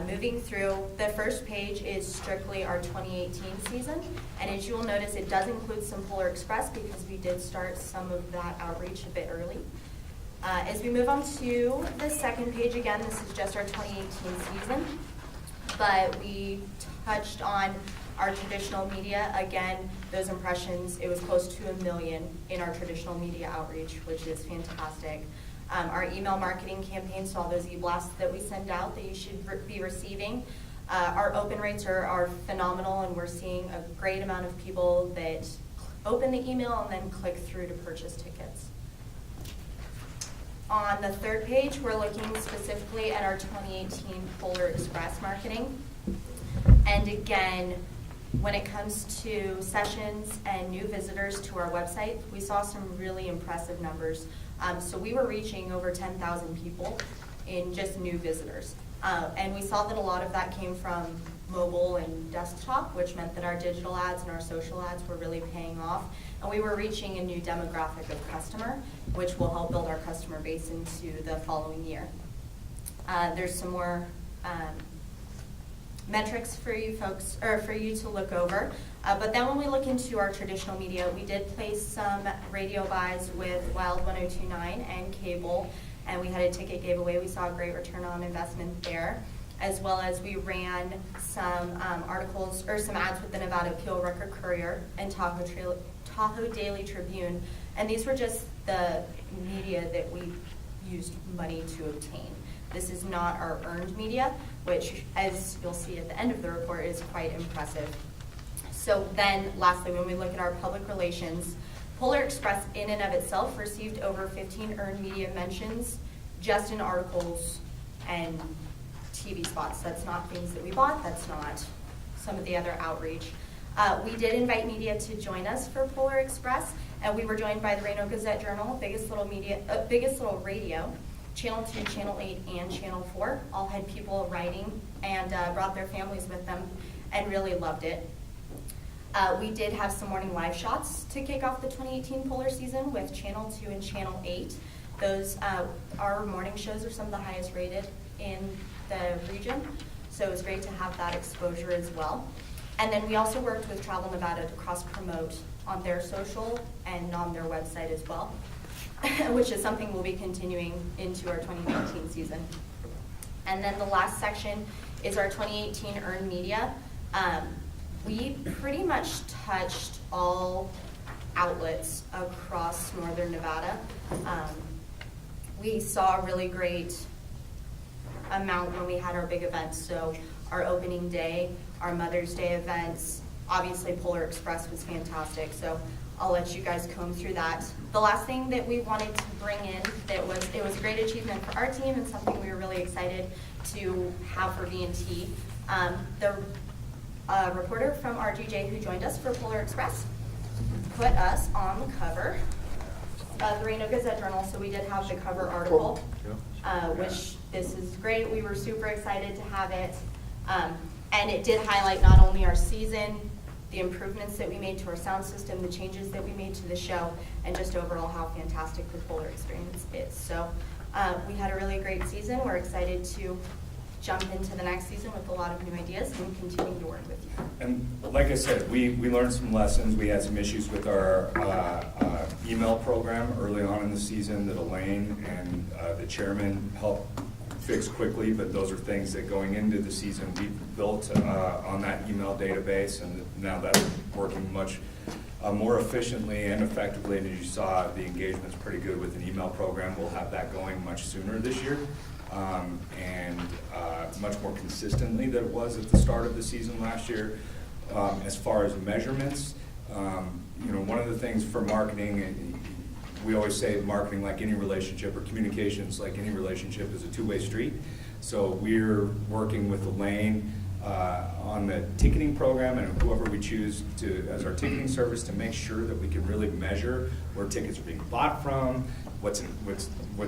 Moving through, the first page is strictly our 2018 season, and as you will notice, it does include some Polar Express because we did start some of that outreach a bit early. As we move on to the second page, again, this is just our 2018 season, but we touched on our traditional media. Again, those impressions, it was close to 1 million in our traditional media outreach, which is fantastic. Our email marketing campaign, so all those e-blasts that we send out that you should be receiving. Our open rates are phenomenal, and we're seeing a great amount of people that open the email and then click through to purchase tickets. On the third page, we're looking specifically at our 2018 Polar Express marketing. And again, when it comes to sessions and new visitors to our website, we saw some really impressive numbers. So we were reaching over 10,000 people in just new visitors. And we saw that a lot of that came from mobile and desktop, which meant that our digital ads and our social ads were really paying off. And we were reaching a new demographic of customer, which will help build our customer base into the following year. There's some more metrics for you folks, or for you to look over. But then when we look into our traditional media, we did place some radio buys with Wild 102.9 and cable, and we had a ticket giveaway. We saw a great return on investment there. as well as we ran some articles or some ads with the Nevada Appeal Record Courier and Tahoe Daily Tribune. And these were just the media that we used money to obtain. This is not our earned media, which, as you'll see at the end of the report, is quite impressive. So then, lastly, when we look at our public relations, Polar Express in and of itself received over 15 earned media mentions just in articles and TV spots. That's not things that we bought. That's not some of the other outreach. We did invite media to join us for Polar Express, and we were joined by the Reno Gazette-Journal, Biggest Little Radio, Channel 2, Channel 8, and Channel 4. All had people writing and brought their families with them and really loved it. We did have some morning live shots to kick off the 2018 Polar season with Channel 2 and Channel 8. Those, our morning shows are some of the highest rated in the region, so it was great to have that exposure as well. And then we also worked with Travel Nevada to cross-promote on their social and on their website as well, which is something we'll be continuing into our 2019 season. And then the last section is our 2018 earned media. We pretty much touched all outlets across northern Nevada. We saw a really great amount when we had our big events. So our opening day, our Mother's Day events, obviously Polar Express was fantastic. So I'll let you guys comb through that. The last thing that we wanted to bring in it was a great achievement for our team and something we were really excited to have for V&T. The reporter from RGJ who joined us for Polar Express put us on the cover of the Reno Gazette-Journal, so we did have the cover article, which this is great. We were super excited to have it, and it did highlight not only our season, the improvements that we made to our sound system, the changes that we made to the show, and just overall how fantastic the Polar experience is. So we had a really great season. We're excited to jump into the next season with a lot of new ideas and continue to work with you. And like I said, we learned some lessons. We had some issues with our email program early on in the season that Elaine and the chairman helped fix quickly, but those are things that going into the season we built on that email database, and now that's working much more efficiently and effectively. And as you saw, the engagement's pretty good with an email program. We'll have that going much sooner this year. And much more consistently than it was at the start of the season last year. As far as measurements, one of the things for marketing, we always say marketing, like any relationship, or communications like any relationship, is a two-way street. So we're working with Elaine on the ticketing program and whoever we choose to as our ticketing service to make sure that we can really measure where tickets are being bought from, what's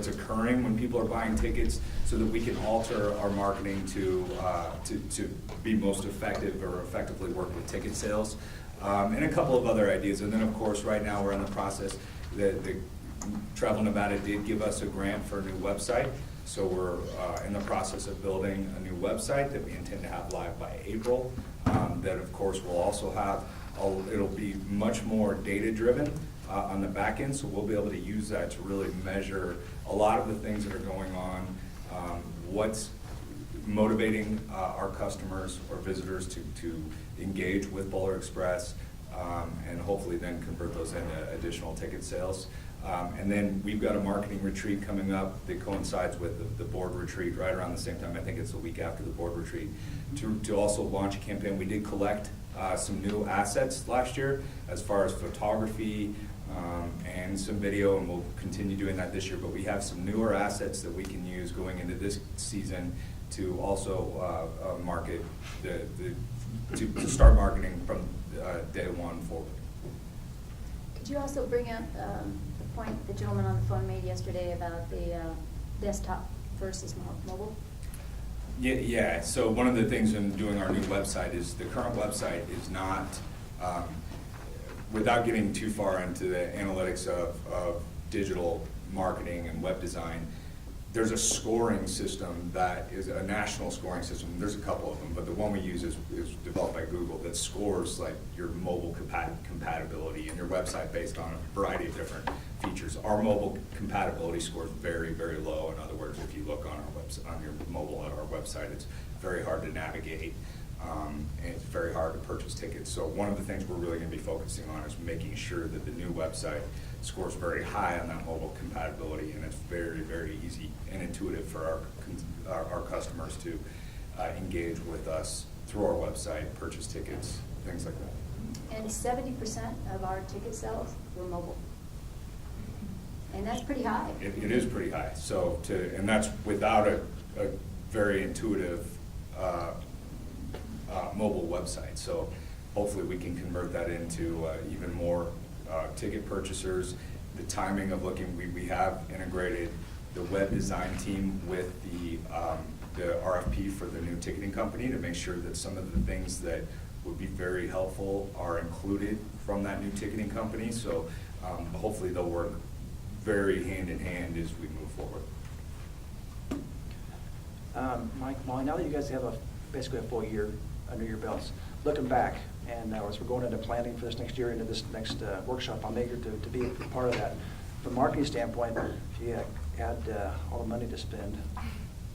occurring when people are buying tickets, so that we can alter our marketing to be most effective or effectively work with ticket sales, and a couple of other ideas. And then of course right now we're in the process, the Travel Nevada did give us a grant for a new website, so we're in the process of building a new website that we intend to have live by April. That of course will also have, it'll be much more data driven on the back end, so we'll be able to use that to really measure a lot of the things that are going on, what's motivating our customers or visitors to engage with Polar Express, and hopefully then convert those into additional ticket sales. And then we've got a marketing retreat coming up that coincides with the board retreat right around the same time. I think it's the week after the board retreat, to also launch a campaign. We did collect some new assets last year as far as photography and some video, and we'll continue doing that this year. But we have some newer assets that we can use going into this season to also market, to start marketing from day one forward. Could you also bring up the point the gentleman on the phone made yesterday about the desktop versus mobile? Yeah, so one of the things in doing our new website is the current website is not, without getting too far into the analytics of digital marketing and web design, there's a scoring system that is a national scoring system. There's a couple of them, but the one we use is developed by Google that scores like your mobile compatibility and your website based on a variety of different features. Our mobile compatibility score is very, very low. In other words, if you look on our website, on your mobile at our website, it's very hard to navigate, and it's very hard to purchase tickets. So one of the things we're really going to be focusing on is making sure that the new website scores very high on that mobile compatibility, and it's very, very easy and intuitive for our customers to engage with us through our website, purchase tickets, things like that. And 70% of our ticket sales were mobile. And that's pretty high. It is pretty high. So and that's without a very intuitive mobile website. So hopefully we can convert that into even more ticket purchasers. The timing of we have integrated the web design team with the RFP for the new ticketing company to make sure that some of the things that would be very helpful are included from that new ticketing company. So hopefully they'll work very hand in hand as we move forward. Mike, Molly, now that you guys have basically a full year under your belts, looking back, and as we're going into planning for this next year, into this next workshop, I'm eager to be a part of that. From a marketing standpoint, if you had all the money to spend,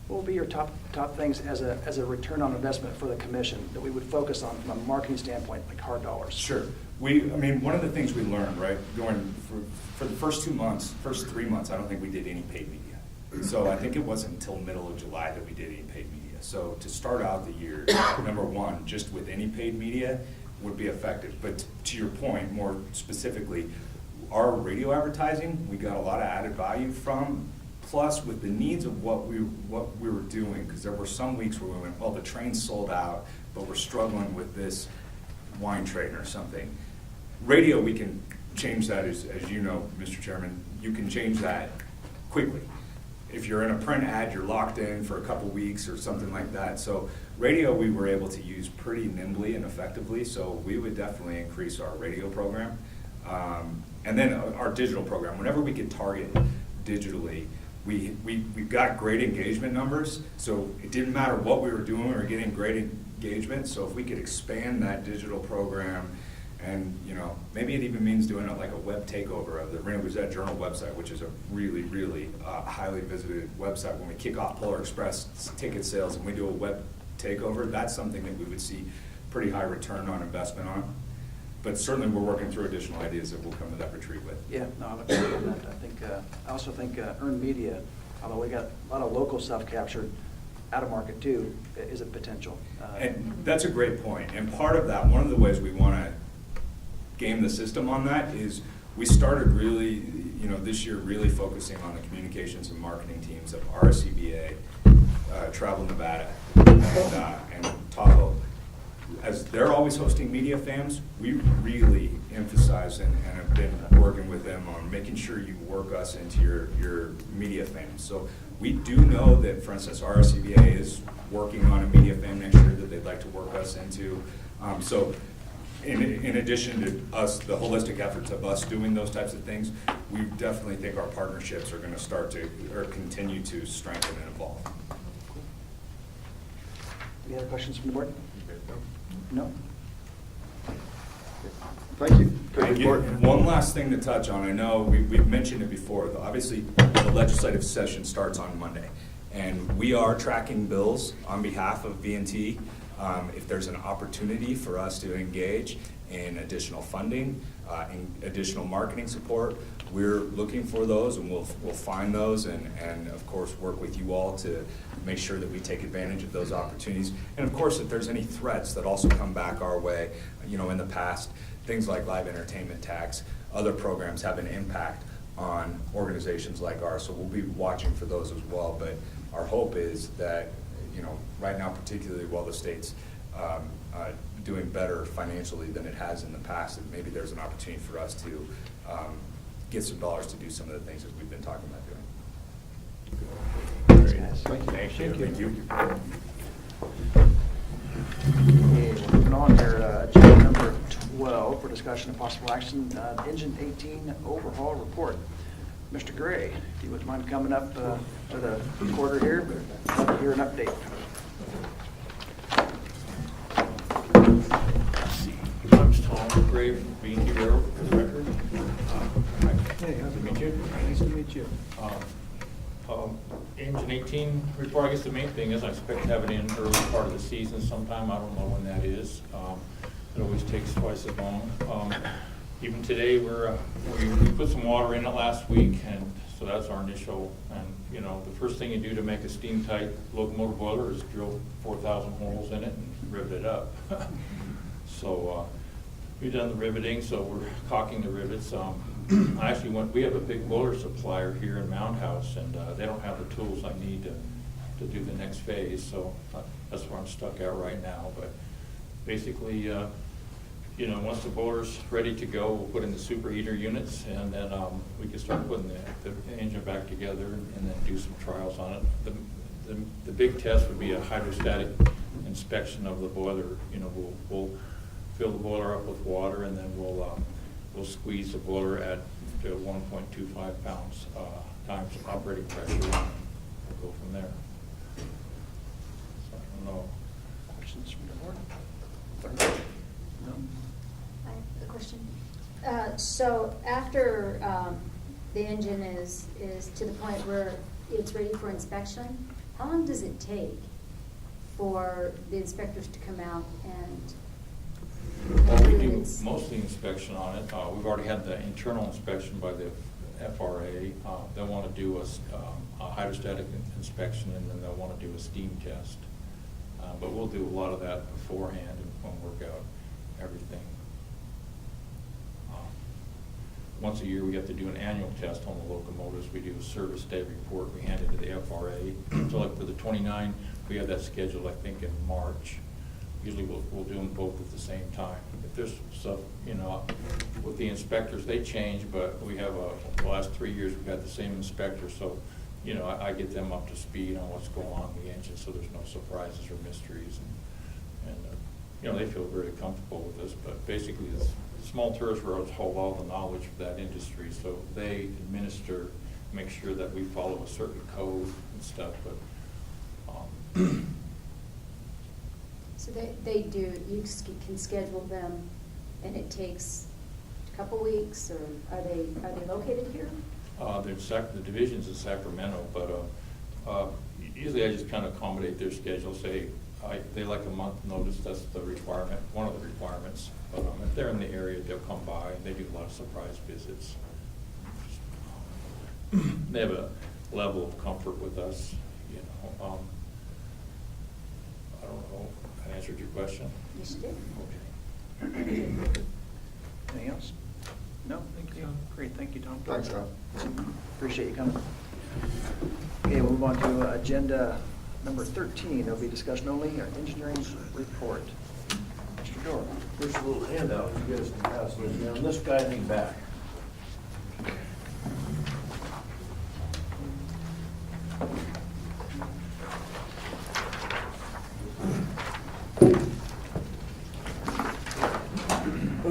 what would be your top things as a return on investment for the commission that we would focus on from a marketing standpoint, like hard dollars? Sure. One of the things we learned, right, going for the first 3 months, I don't think we did any paid media. So I think it wasn't until middle of July that we did any paid media. So to start out the year, number one, just with any paid media would be effective. But to your point, more specifically, our radio advertising, we got a lot of added value from. Plus, with the needs of what we were doing, because there were some weeks where we went, well, the train's sold out, but we're struggling with this wine train or something. Radio, we can change that, as you know, Mr. Chairman, you can change that quickly. If you're in a print ad, you're locked in for a couple weeks or something like that. So radio, we were able to use pretty nimbly and effectively, so we would definitely increase our radio program. And then our digital program, whenever we could target digitally, we got great engagement numbers, so it didn't matter what we were doing, we were getting great engagement. So if we could expand that digital program, and maybe it even means doing like a web takeover of the Reno Gazette Journal website, which is a really, really highly visited website. When we kick off Polar Express ticket sales and we do a web takeover, that's something that we would see pretty high return on investment on. But certainly we're working through additional ideas that we'll come to that retreat with. Yeah, no, I'm agree on that. I also think earned media, although we got a lot of local stuff captured out of market too, is a potential. And that's a great point. And part of that, one of the ways we want to game the system on that is we started really, this year really focusing on the communications and marketing teams of RSCBA, Travel Nevada, and Tahoe. As they're always hosting media FAMs, we really emphasize and have been working with them on making sure you work us into your media FAMs. So we do know that, for instance, RSCBA is working on a media FAM next year that they'd like to work us into. So in addition to us, the holistic efforts of us doing those types of things, we definitely think our partnerships are going to start to, or continue to strengthen and evolve. Any other questions from the board? No? Thank you. Good Thank you. report. One last thing to touch on. I know we've mentioned it before. Obviously, the legislative session starts on Monday, and we are tracking bills on behalf of V&T. If there's an opportunity for us to engage in additional funding, in additional marketing support, we're looking for those, and we'll find those, and of course work with you all to make sure that we take advantage of those opportunities. And of course, if there's any threats that also come back our way, in the past, things like live entertainment tax, other programs have an impact on organizations like ours, so we'll be watching for those as well. But our hope is that, right now, particularly while the state's doing better financially than it has in the past, and maybe there's an opportunity for us to get some dollars to do some of the things that we've been talking about doing. Thank you. Thank you. Okay, we're moving on here. Agenda number 12 for discussion of possible action, Engine 18 overhaul report. Mr. Gray, if you wouldn't mind coming up to the recorder here, but I'd love to hear an update. I'm Tom Gray from B&T Railroad, for the record. Hey, how's it Meet you. Nice to meet you. Engine 18 report, I guess the main thing is I expect to have it in early part of the season sometime. I don't know when that is. It always takes twice as long. Even today, we put some water in it last week, and so that's our initial. And you know, the first thing you do to make a steam-tight locomotive boiler is drill 4,000 holes in it and rivet it up. So we've done the riveting, so we're caulking the rivets. I actually we have a big boiler supplier here in Mound House, and they don't have the tools I need to do the next phase, so that's where I'm stuck at right now. But basically, you know, once the boiler's ready to go, we'll put in the superheater units, and then we can start putting the engine back together and then do some trials on it. The big test would be a hydrostatic inspection of the boiler. You know, we'll fill the boiler up with water, and then we'll squeeze the boiler at 1.25 pounds times operating pressure. We'll go from there. So I don't know. Questions from the board? No? I have a question. So after the engine is to the point where it's ready for inspection, how long does it take for the inspectors to come out and Well, we do It's- mostly inspection on it. We've already had the internal inspection by the FRA. They'll want to do a hydrostatic inspection, and then they'll want to do a steam test. But we'll do a lot of that beforehand and work out everything. Once a year, we have to do an annual test on the locomotives. We do a service day report. We hand it to the FRA. So like for the 29, we have that scheduled, I think, in March. Usually we'll do them both at the same time. If there's stuff, you know, with the inspectors, they change, but we have the last 3 years, we've had the same inspector, so, you know, I get them up to speed on what's going on in the engine, so there's no surprises or mysteries. And you know, they feel very comfortable with this, but basically, the small tourist roads hold all the knowledge for that industry, so they administer, make sure that we follow a certain code and stuff, but so they do, you can schedule them and it takes a couple weeks, or are they located here? The division's in Sacramento, but usually I just kind of accommodate their schedule, say, they like a month notice, that's the requirement, one of the requirements. But if they're in the area, they'll come by, and they do a lot of surprise visits. They have a level of comfort with us, you know. I don't know, I answered your question? Yes, you did. Okay. Anything else? No? Thank you. Great, thank you, Tom. Thanks, Tom. Appreciate you coming. Okay, we'll move on to agenda number 13. There'll be discussion only, our engineering report. Mr. Dorr. There's a little handout, you guys can pass those down. This guy in the back.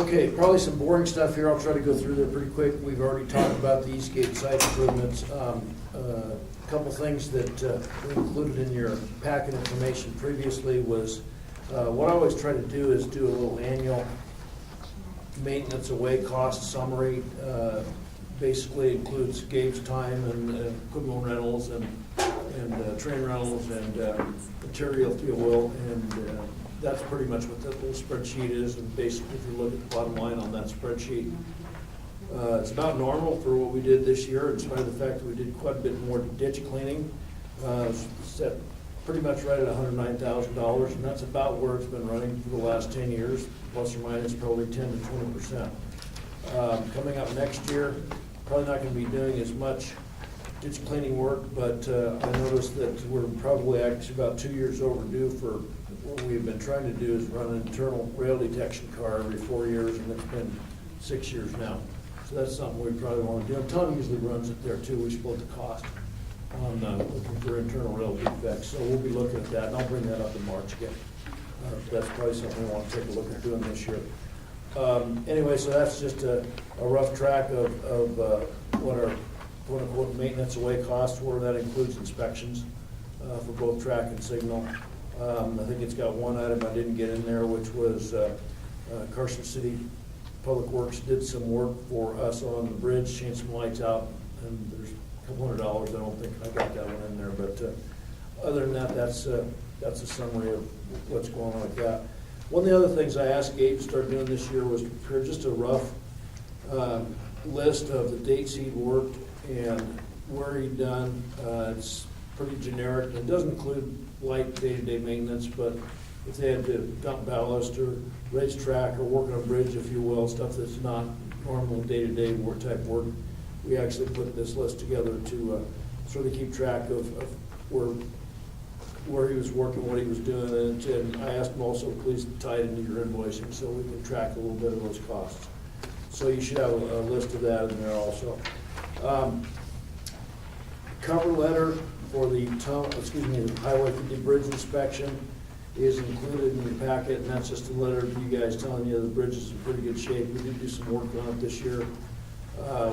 Okay, probably some boring stuff here. I'll try to go through there pretty quick. We've already talked about the Eastgate site improvements. A couple things that we included in your packet information previously was, what I always try to do is do a little annual maintenance away cost summary. Basically includes gauge time and equipment rentals and train rentals and material fuel, and that's pretty much what that little spreadsheet is. And basically, if you look at the bottom line on that spreadsheet, it's about normal for what we did this year, in spite of the fact that we did quite a bit more ditch cleaning. Set pretty much right at $109,000, and that's about where it's been running for the last 10 years, plus or minus probably 10 to 20%. Coming up next year, probably not going to be doing as much ditch cleaning work, but I noticed that we're probably actually about 2 years overdue for what we've been trying to do is run an internal rail detection car every 4 years, and it's been 6 years now. So that's something we probably want to do. Tom usually runs it there too. We split the cost on looking for internal rail defects. So we'll be looking at that, and I'll bring that up in March again. That's probably something we want to take a look at doing this year. Anyway, so that's just a rough track of what our quote-unquote maintenance away costs were. That includes inspections for both track and signal. I think it's got one item I didn't get in there, which was Carson City Public Works did some work for us on the bridge, changed some lights out, and there's couple $100. I don't think I got that one in there, but other than that, that's a summary of what's going on with that. One of the other things I asked Gabe to start doing this year was to prepare just a rough list of the dates he'd worked and where he'd done. It's pretty generic. It doesn't include light day-to-day maintenance, but if they had to dump ballast or raise track or work on a bridge, if you will, stuff that's not normal day-to-day work type work, we actually put this list together to sort of keep track of where he was working, what he was doing, and I asked him also, please tie it into your invoicing so we can track a little bit of those costs. So you should have a list of that in there also. Cover letter for the Highway 50 bridge inspection is included in your packet, and that's just a letter to you guys telling you the bridge is in pretty good shape. We did do some work on it this year.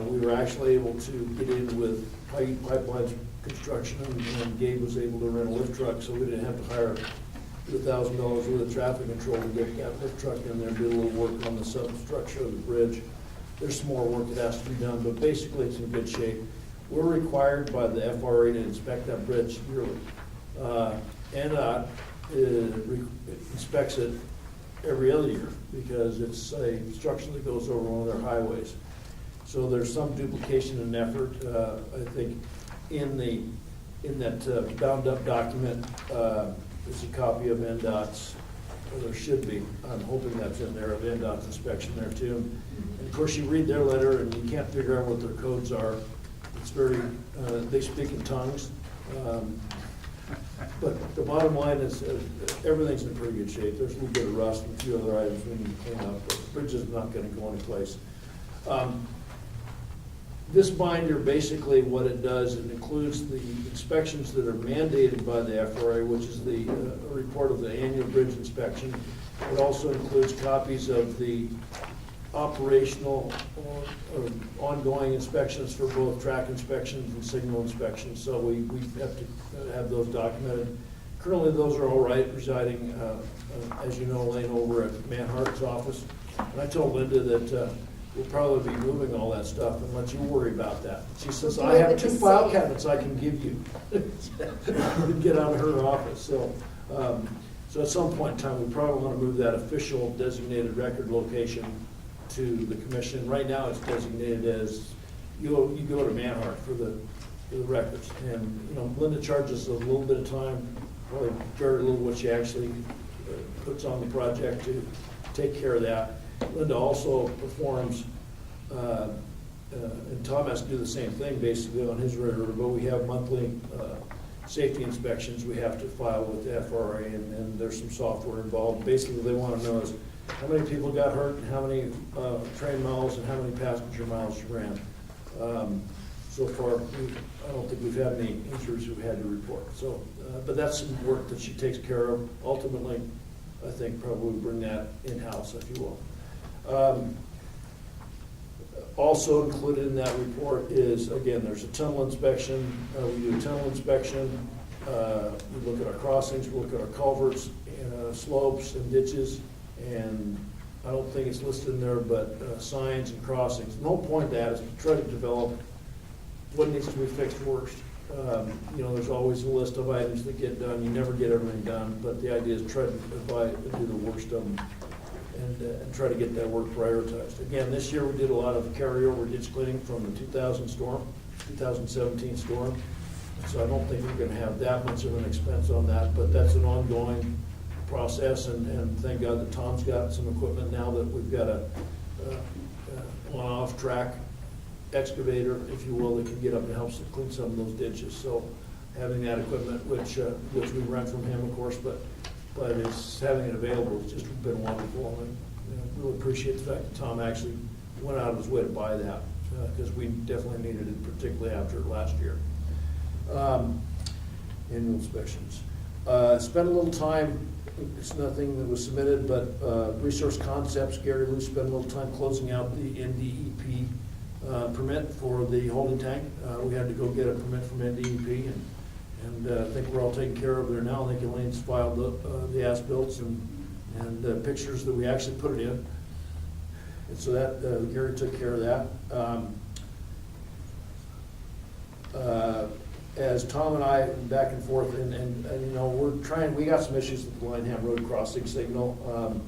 We were actually able to get in with pipelines construction, and Gabe was able to rent a lift truck, so we didn't have to hire $1,000 worth of traffic control to get that lift truck in there and do a little work on the substructure of the bridge. There's some more work that has to be done, but basically it's in good shape. We're required by the FRA to inspect that bridge yearly. NDOT inspects it every other year because it's a structure that goes over one of their highways. So there's some duplication in effort. I think in that bound up document, there's a copy of NDOT's, or there should be, I'm hoping that's in there, of NDOT's inspection there too. And of course you read their letter and you can't figure out what their codes are. It's very, they speak in tongues. But the bottom line is everything's in pretty good shape. There's a little bit of rust and a few other items we need to clean up, but the bridge is not going to go anyplace. This binder, basically what it does, it includes the inspections that are mandated by the FRA, which is the report of the annual bridge inspection. It also includes copies of the operational or ongoing inspections for both track inspections and signal inspections. So we have to have those documented. Currently, those are all right, residing, as you know, laying over at Manhart's office. And I told Linda that we'll probably be moving all that stuff and let you worry about that. She says, I have 2 file cabinets I can give you. Get out of her office. So at some point in time, we probably want to move that official designated record location to the commission. Right now, it's designated as, you go to Manhart for the records. And, Linda charges a little bit of time, probably very little what she actually puts on the project to take care of that. Linda also performs, and Tom has to do the same thing basically on his railroad, but we have monthly safety inspections we have to file with the FRA, and there's some software involved. Basically, what they want to know is how many people got hurt, and how many train miles, and how many passenger miles you ran. So far, I don't think we've had any injuries we've had to report. So, but that's some work that she takes care of. Ultimately, I think probably bring that in-house, if you will. Also included in that report is, again, there's a tunnel inspection. We do a tunnel inspection. We look at our crossings, we look at our culverts, and slopes and ditches, and I don't think it's listed in there, but signs and crossings. The whole point of that is to try to develop what needs to be fixed first. There's always a list of items that get done. You never get everything done, but the idea is try to do the worst of them and try to get that work prioritized. Again, this year we did a lot of carryover ditch cleaning from the 2017 storm. So I don't think we're going to have that much of an expense on that, but that's an ongoing process, and thank God that Tom's got some equipment now that we've got a on-off track excavator, if you will, that can get up and help clean some of those ditches. So having that equipment, which we rent from him, of course, but it's having it available has just been wonderful. And really appreciate the fact that Tom actually went out of his way to buy that because we definitely needed it, particularly after last year. Annual inspections. Spent a little time. It's nothing that was submitted, but Resource Concepts, Gary Lou spent a little time closing out the NDEP permit for the holding tank. We had to go get a permit from NDEP, and I think we're all taken care of there now. I think Elaine's filed the as-bills and pictures that we actually put it in. And so that Gary took care of that. As Tom and I back and forth, and you know, we got some issues with the Lineham Road crossing signal.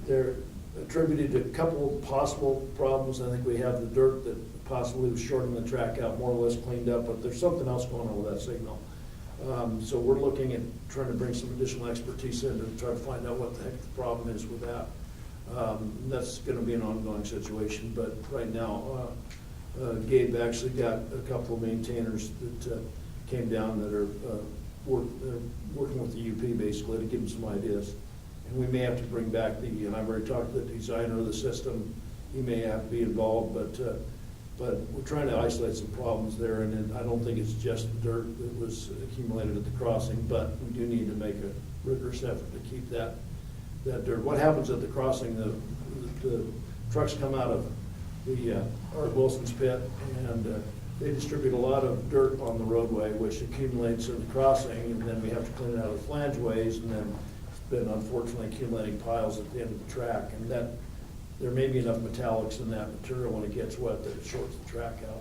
They're attributed to a couple possible problems. I think we have the dirt that possibly was shorting the track out more or less cleaned up, but there's something else going on with that signal. So we're looking at trying to bring some additional expertise in to try to find out what the heck the problem is with that. That's going to be an ongoing situation, but right now, Gabe actually got a couple of maintainers that came down that are working with the UP basically to give them some ideas. And we may have to bring back and I've already talked to the designer of the system. He may have to be involved, but we're trying to isolate some problems there, and I don't think it's just dirt that was accumulated at the crossing, but we do need to make a rigorous effort to keep that dirt. What happens at the crossing, the trucks come out of the Art Wilson's pit, and they distribute a lot of dirt on the roadway, which accumulates at the crossing, and then we have to clean it out of the flangeways, and then it's been unfortunately accumulating piles at the end of the track, and that there may be enough metallics in that material when it gets wet that it shorts the track out.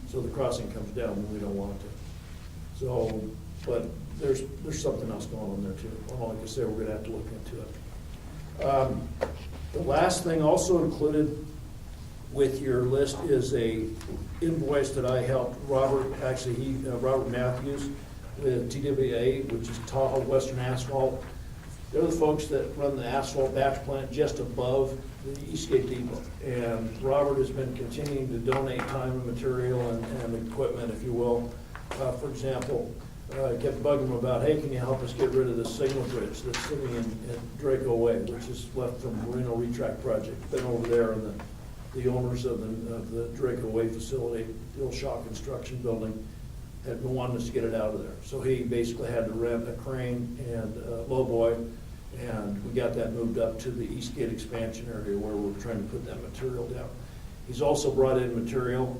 So the crossing comes down when we don't want it to. So, but there's something else going on there too. Well, like I say, we're gonna have to look into it. The last thing also included with your list is a invoice that I helped Robert Matthews with TWA, which is Tahoe Western Asphalt. They're the folks that run the asphalt batch plant just above the Eastgate Depot. And Robert has been continuing to donate time and material and equipment, if you will. For example, I kept bugging him about, hey, can you help us get rid of this signal bridge that's sitting in Draco Way, which is left from Reno Retract Project. Been over there, and the owners of the Draco Way facility, the old Shaw Construction building, had been wanting us to get it out of there. So he basically had to rent a crane and a lowboy, and we got that moved up to the Eastgate expansion area where we're trying to put that material down. He's also brought in material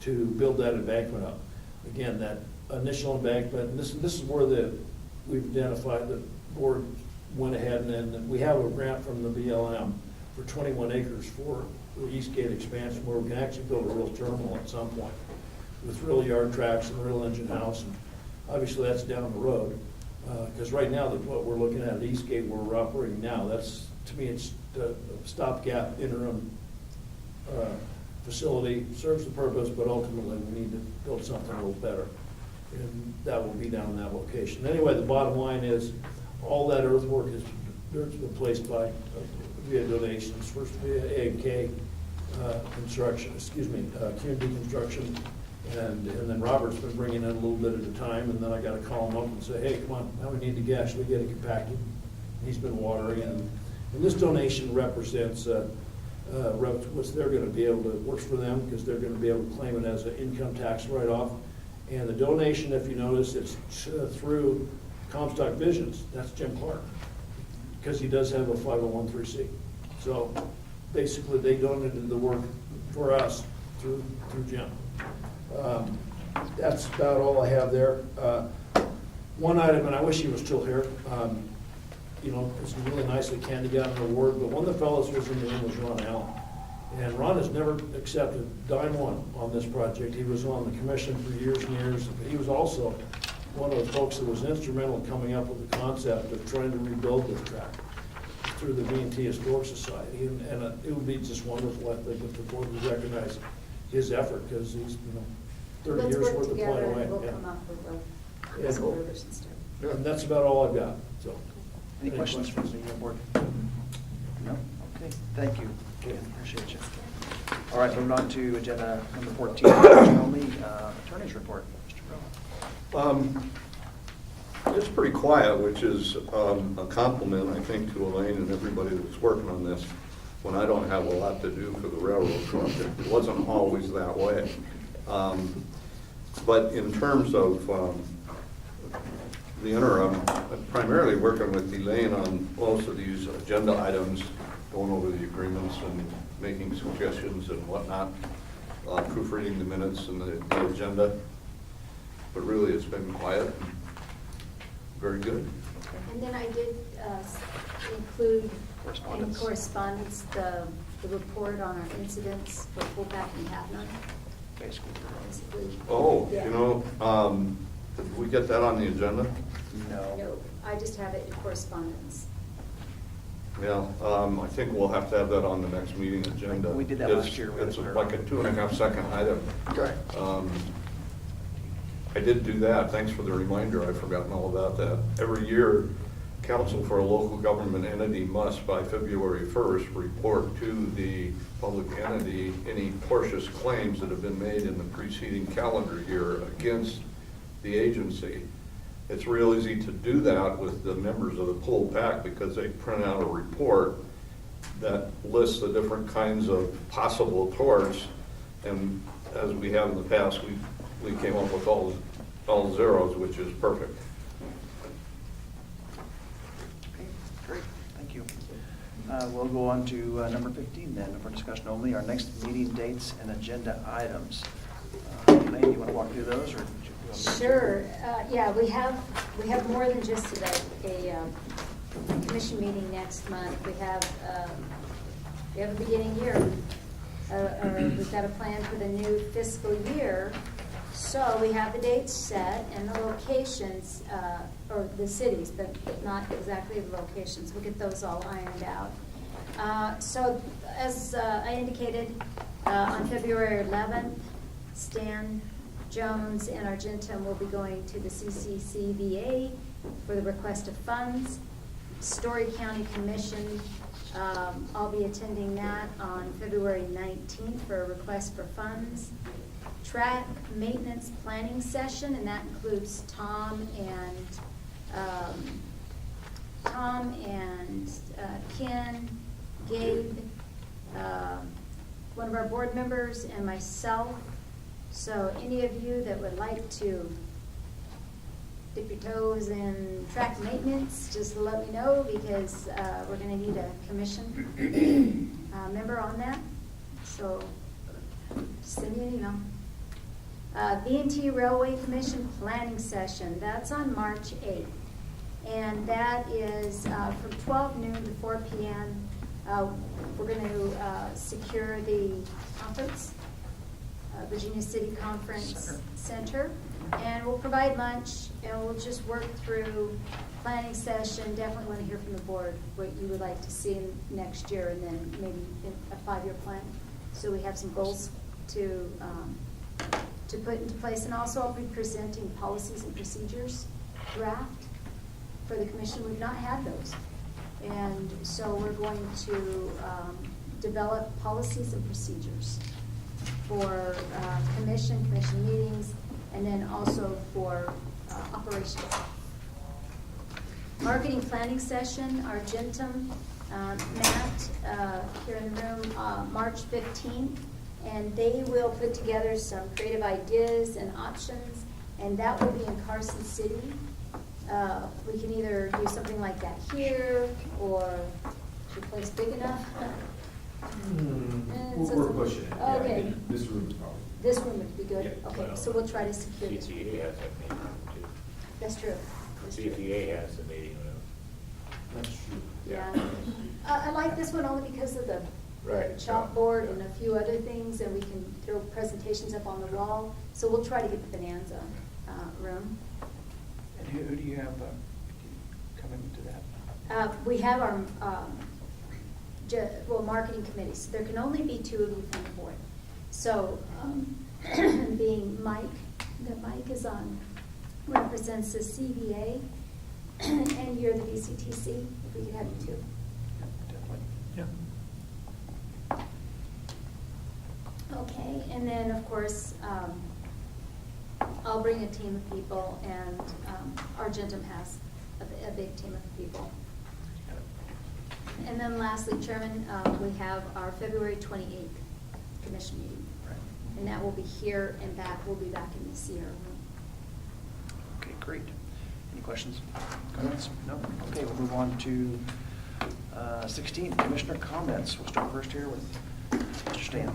to build that embankment up. Again, that initial embankment, and this is where we've identified the board went ahead and we have a grant from the BLM for 21 acres for the Eastgate expansion where we can actually build a real terminal at some point with real yard tracks and a real engine house. And obviously that's down the road because right now what we're looking at Eastgate where we're operating now, that's, to me, it's the stopgap interim facility, serves the purpose, but ultimately we need to build something a little better. And that will be down in that location. Anyway, the bottom line is all that earthwork has been placed via donations, first via A&K construction, community construction, and then Robert's been bringing in a little bit at a time, and then I got to call him up and say, hey, come on, now we need to actually get it compacted. He's been watering it, and this donation represents what they're going to be able to, works for them because they're going to be able to claim it as an income tax write-off. And the donation, if you notice, it's through Comstock Visions. That's Jim Clark, because he does have a 501(c). So basically, they donated the work for us through Jim. That's about all I have there. One item, and I wish he was still here. It's really nice that Candy got an award, but one of the fellows who was in the room was Ron Allen. And Ron has never accepted dime one on this project. He was on the commission for years and years. But he was also one of the folks that was instrumental in coming up with the concept of trying to rebuild this track through the V&T Historic Society. And it would be just wonderful, I think, if the board would recognize his effort because he's 30 years worth of playing away. We'll come up with a orders and stuff. And that's about all I've got. So, Any questions from the board? No? Okay, thank you. Okay, appreciate you. All right, moving on to agenda number 14, only attorney's report. Mr. Brown. It's pretty quiet, which is a compliment, I think, to Elaine and everybody that's working on this when I don't have a lot to do for the railroad project. It wasn't always that way. But in terms of the interim, I'm primarily working with Elaine on most of these agenda items, going over the agreements and making suggestions and whatnot, proofreading the minutes and the agenda. But really, it's been quiet. Very good. And then I did include in Correspondence. correspondence the report on our incidents for Pullback and Havner. basically. basically. Oh, Yeah. you know, did we get that on the agenda? No. No, I just have it in correspondence. Yeah, I think we'll have to have that on the next meeting agenda. We did that last year. It's like a 2.5-second item. Okay. I did do that, thanks for the reminder, I've forgotten all about that. Every year, council for a local government entity must, by February 1st, report to the public entity any portious claims that have been made in the preceding calendar year against the agency. It's real easy to do that with the members of the pool pack because they print out a report that lists the different kinds of possible torts, and as we have in the past, we came up with all zeros, which is perfect. Okay, great, thank you. We'll go on to number 15 then, for discussion only, our next meeting dates and agenda items. Elaine, you want to walk through those, or? do you want me to? Sure, yeah, we have more than just a commission meeting next month. We have a beginning year. We've got a plan for the new fiscal year. So we have the dates set and the locations, or the cities, but not exactly the locations. We'll get those all ironed out. So as I indicated, on February 11th, Stan Jones and Argentum will be going to the CCCVA for the request of funds. Story County Commission, I'll be attending that on February 19th for a request for funds. Track maintenance planning session, and that includes Tom and Ken, Gabe, one of our board members, and myself. So any of you that would like to dip your toes in track maintenance, just let me know, because we're going to need a commission member on that. So just send me an email. V&T Railway Commission Planning Session, that's on March 8th. And that is from 12 noon to 4 p.m. We're going to secure the conference, Virginia City Conference Center. And we'll provide lunch, and we'll just work through planning session. Definitely want to hear from the board what you would like to see in next year, and then maybe in a 5-year plan. So we have some goals to put into place. And also I'll be presenting policies and procedures draft for the commission. We've not had those. And so we're going to develop policies and procedures for commission meetings, and then also for operations. Marketing planning session, Argentum, Matt, here in the room, March 15th, and they will put together some creative ideas and options, and that will be in Carson City. We can either do something like that here, or is your place big enough? We're pushing it. Yeah, Okay. This room is probably. This room would be good? Yeah, Okay, well, so we'll try to secure this. CTA has that meeting room That's true. too. That's true. CTA has the meeting room. That's true. Yeah. I like this one only because of the Right. chalkboard and a few other things, and we can throw presentations up on the wall. So we'll try to get the Bonanza room. And who do you have coming to that? We have our marketing committee, so there can only be 2 of you from the board. So being Mike, Mike is on, represents the CVA, and you're the VCTC, if we could have you 2. Definitely. Yeah. Okay, and then, of course, I'll bring a team of people, and Argentum has a big team of people. And then lastly, Chairman, we have our February 28th commission meeting. Right. And that will be here and back. We'll be back in the Sierra room. Okay, great. Any questions, comments? No? Okay, we'll move on to 16, commissioner comments. We'll start first here with Mr. Stanley.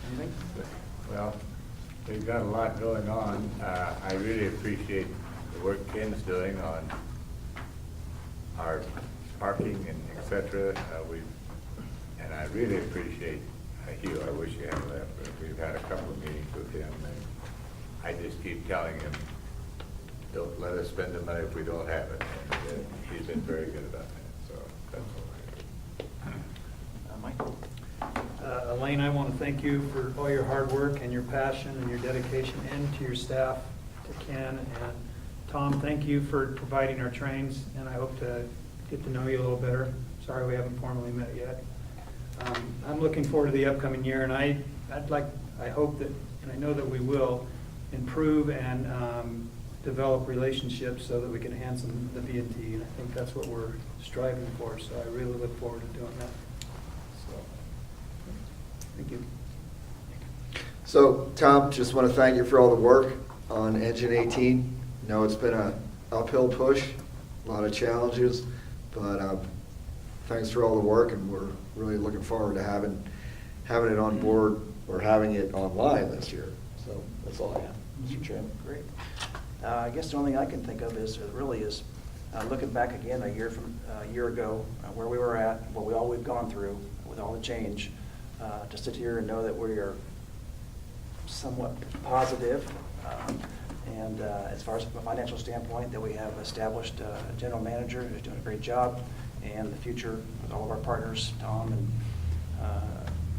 Anything? Well, we've got a lot going on. I really appreciate the work Ken's doing on our parking and et cetera. And I really appreciate Hugh. I wish you had left, but we've had a couple of meetings just keep telling him, don't let us spend the money if we don't have it. And he's been very good about that, so that's all Mike? Elaine, I want to thank you for all your hard work and your passion and your dedication, and to your staff, to Ken and Tom. Thank you for providing our trains, and I hope to get to know you a little better. Sorry we haven't formally met yet. I'm looking forward to the upcoming year, and I hope that, and I know that we will, improve and develop relationships so that we can enhance the B&T, and I think that's what we're striving for, so I really look forward to doing that. So, thank you. So, Tom, just want to thank you for all the work on Engine 18. I know it's been an uphill push, a lot of challenges, but thanks for all the work, and we're really looking forward to having it on board, or having it online this year. So that's all I have, Mr. Chairman. Great. I guess the only thing I can think of is looking back again a year ago, where we were at, what we've gone through with all the change, to sit here and know that we are somewhat positive, and as far as from a financial standpoint, that we have established a general manager who's doing a great job, and the future with all of our partners, Tom and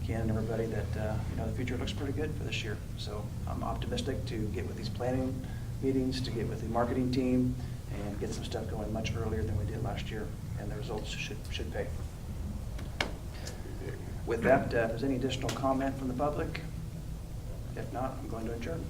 Ken and everybody, that the future looks pretty good for this year. So I'm optimistic to get with these planning meetings, to get with the marketing team, and get some stuff going much earlier than we did last year, and the results should pay. With that, if there's any additional comment from the public, if not, I'm going to adjourn.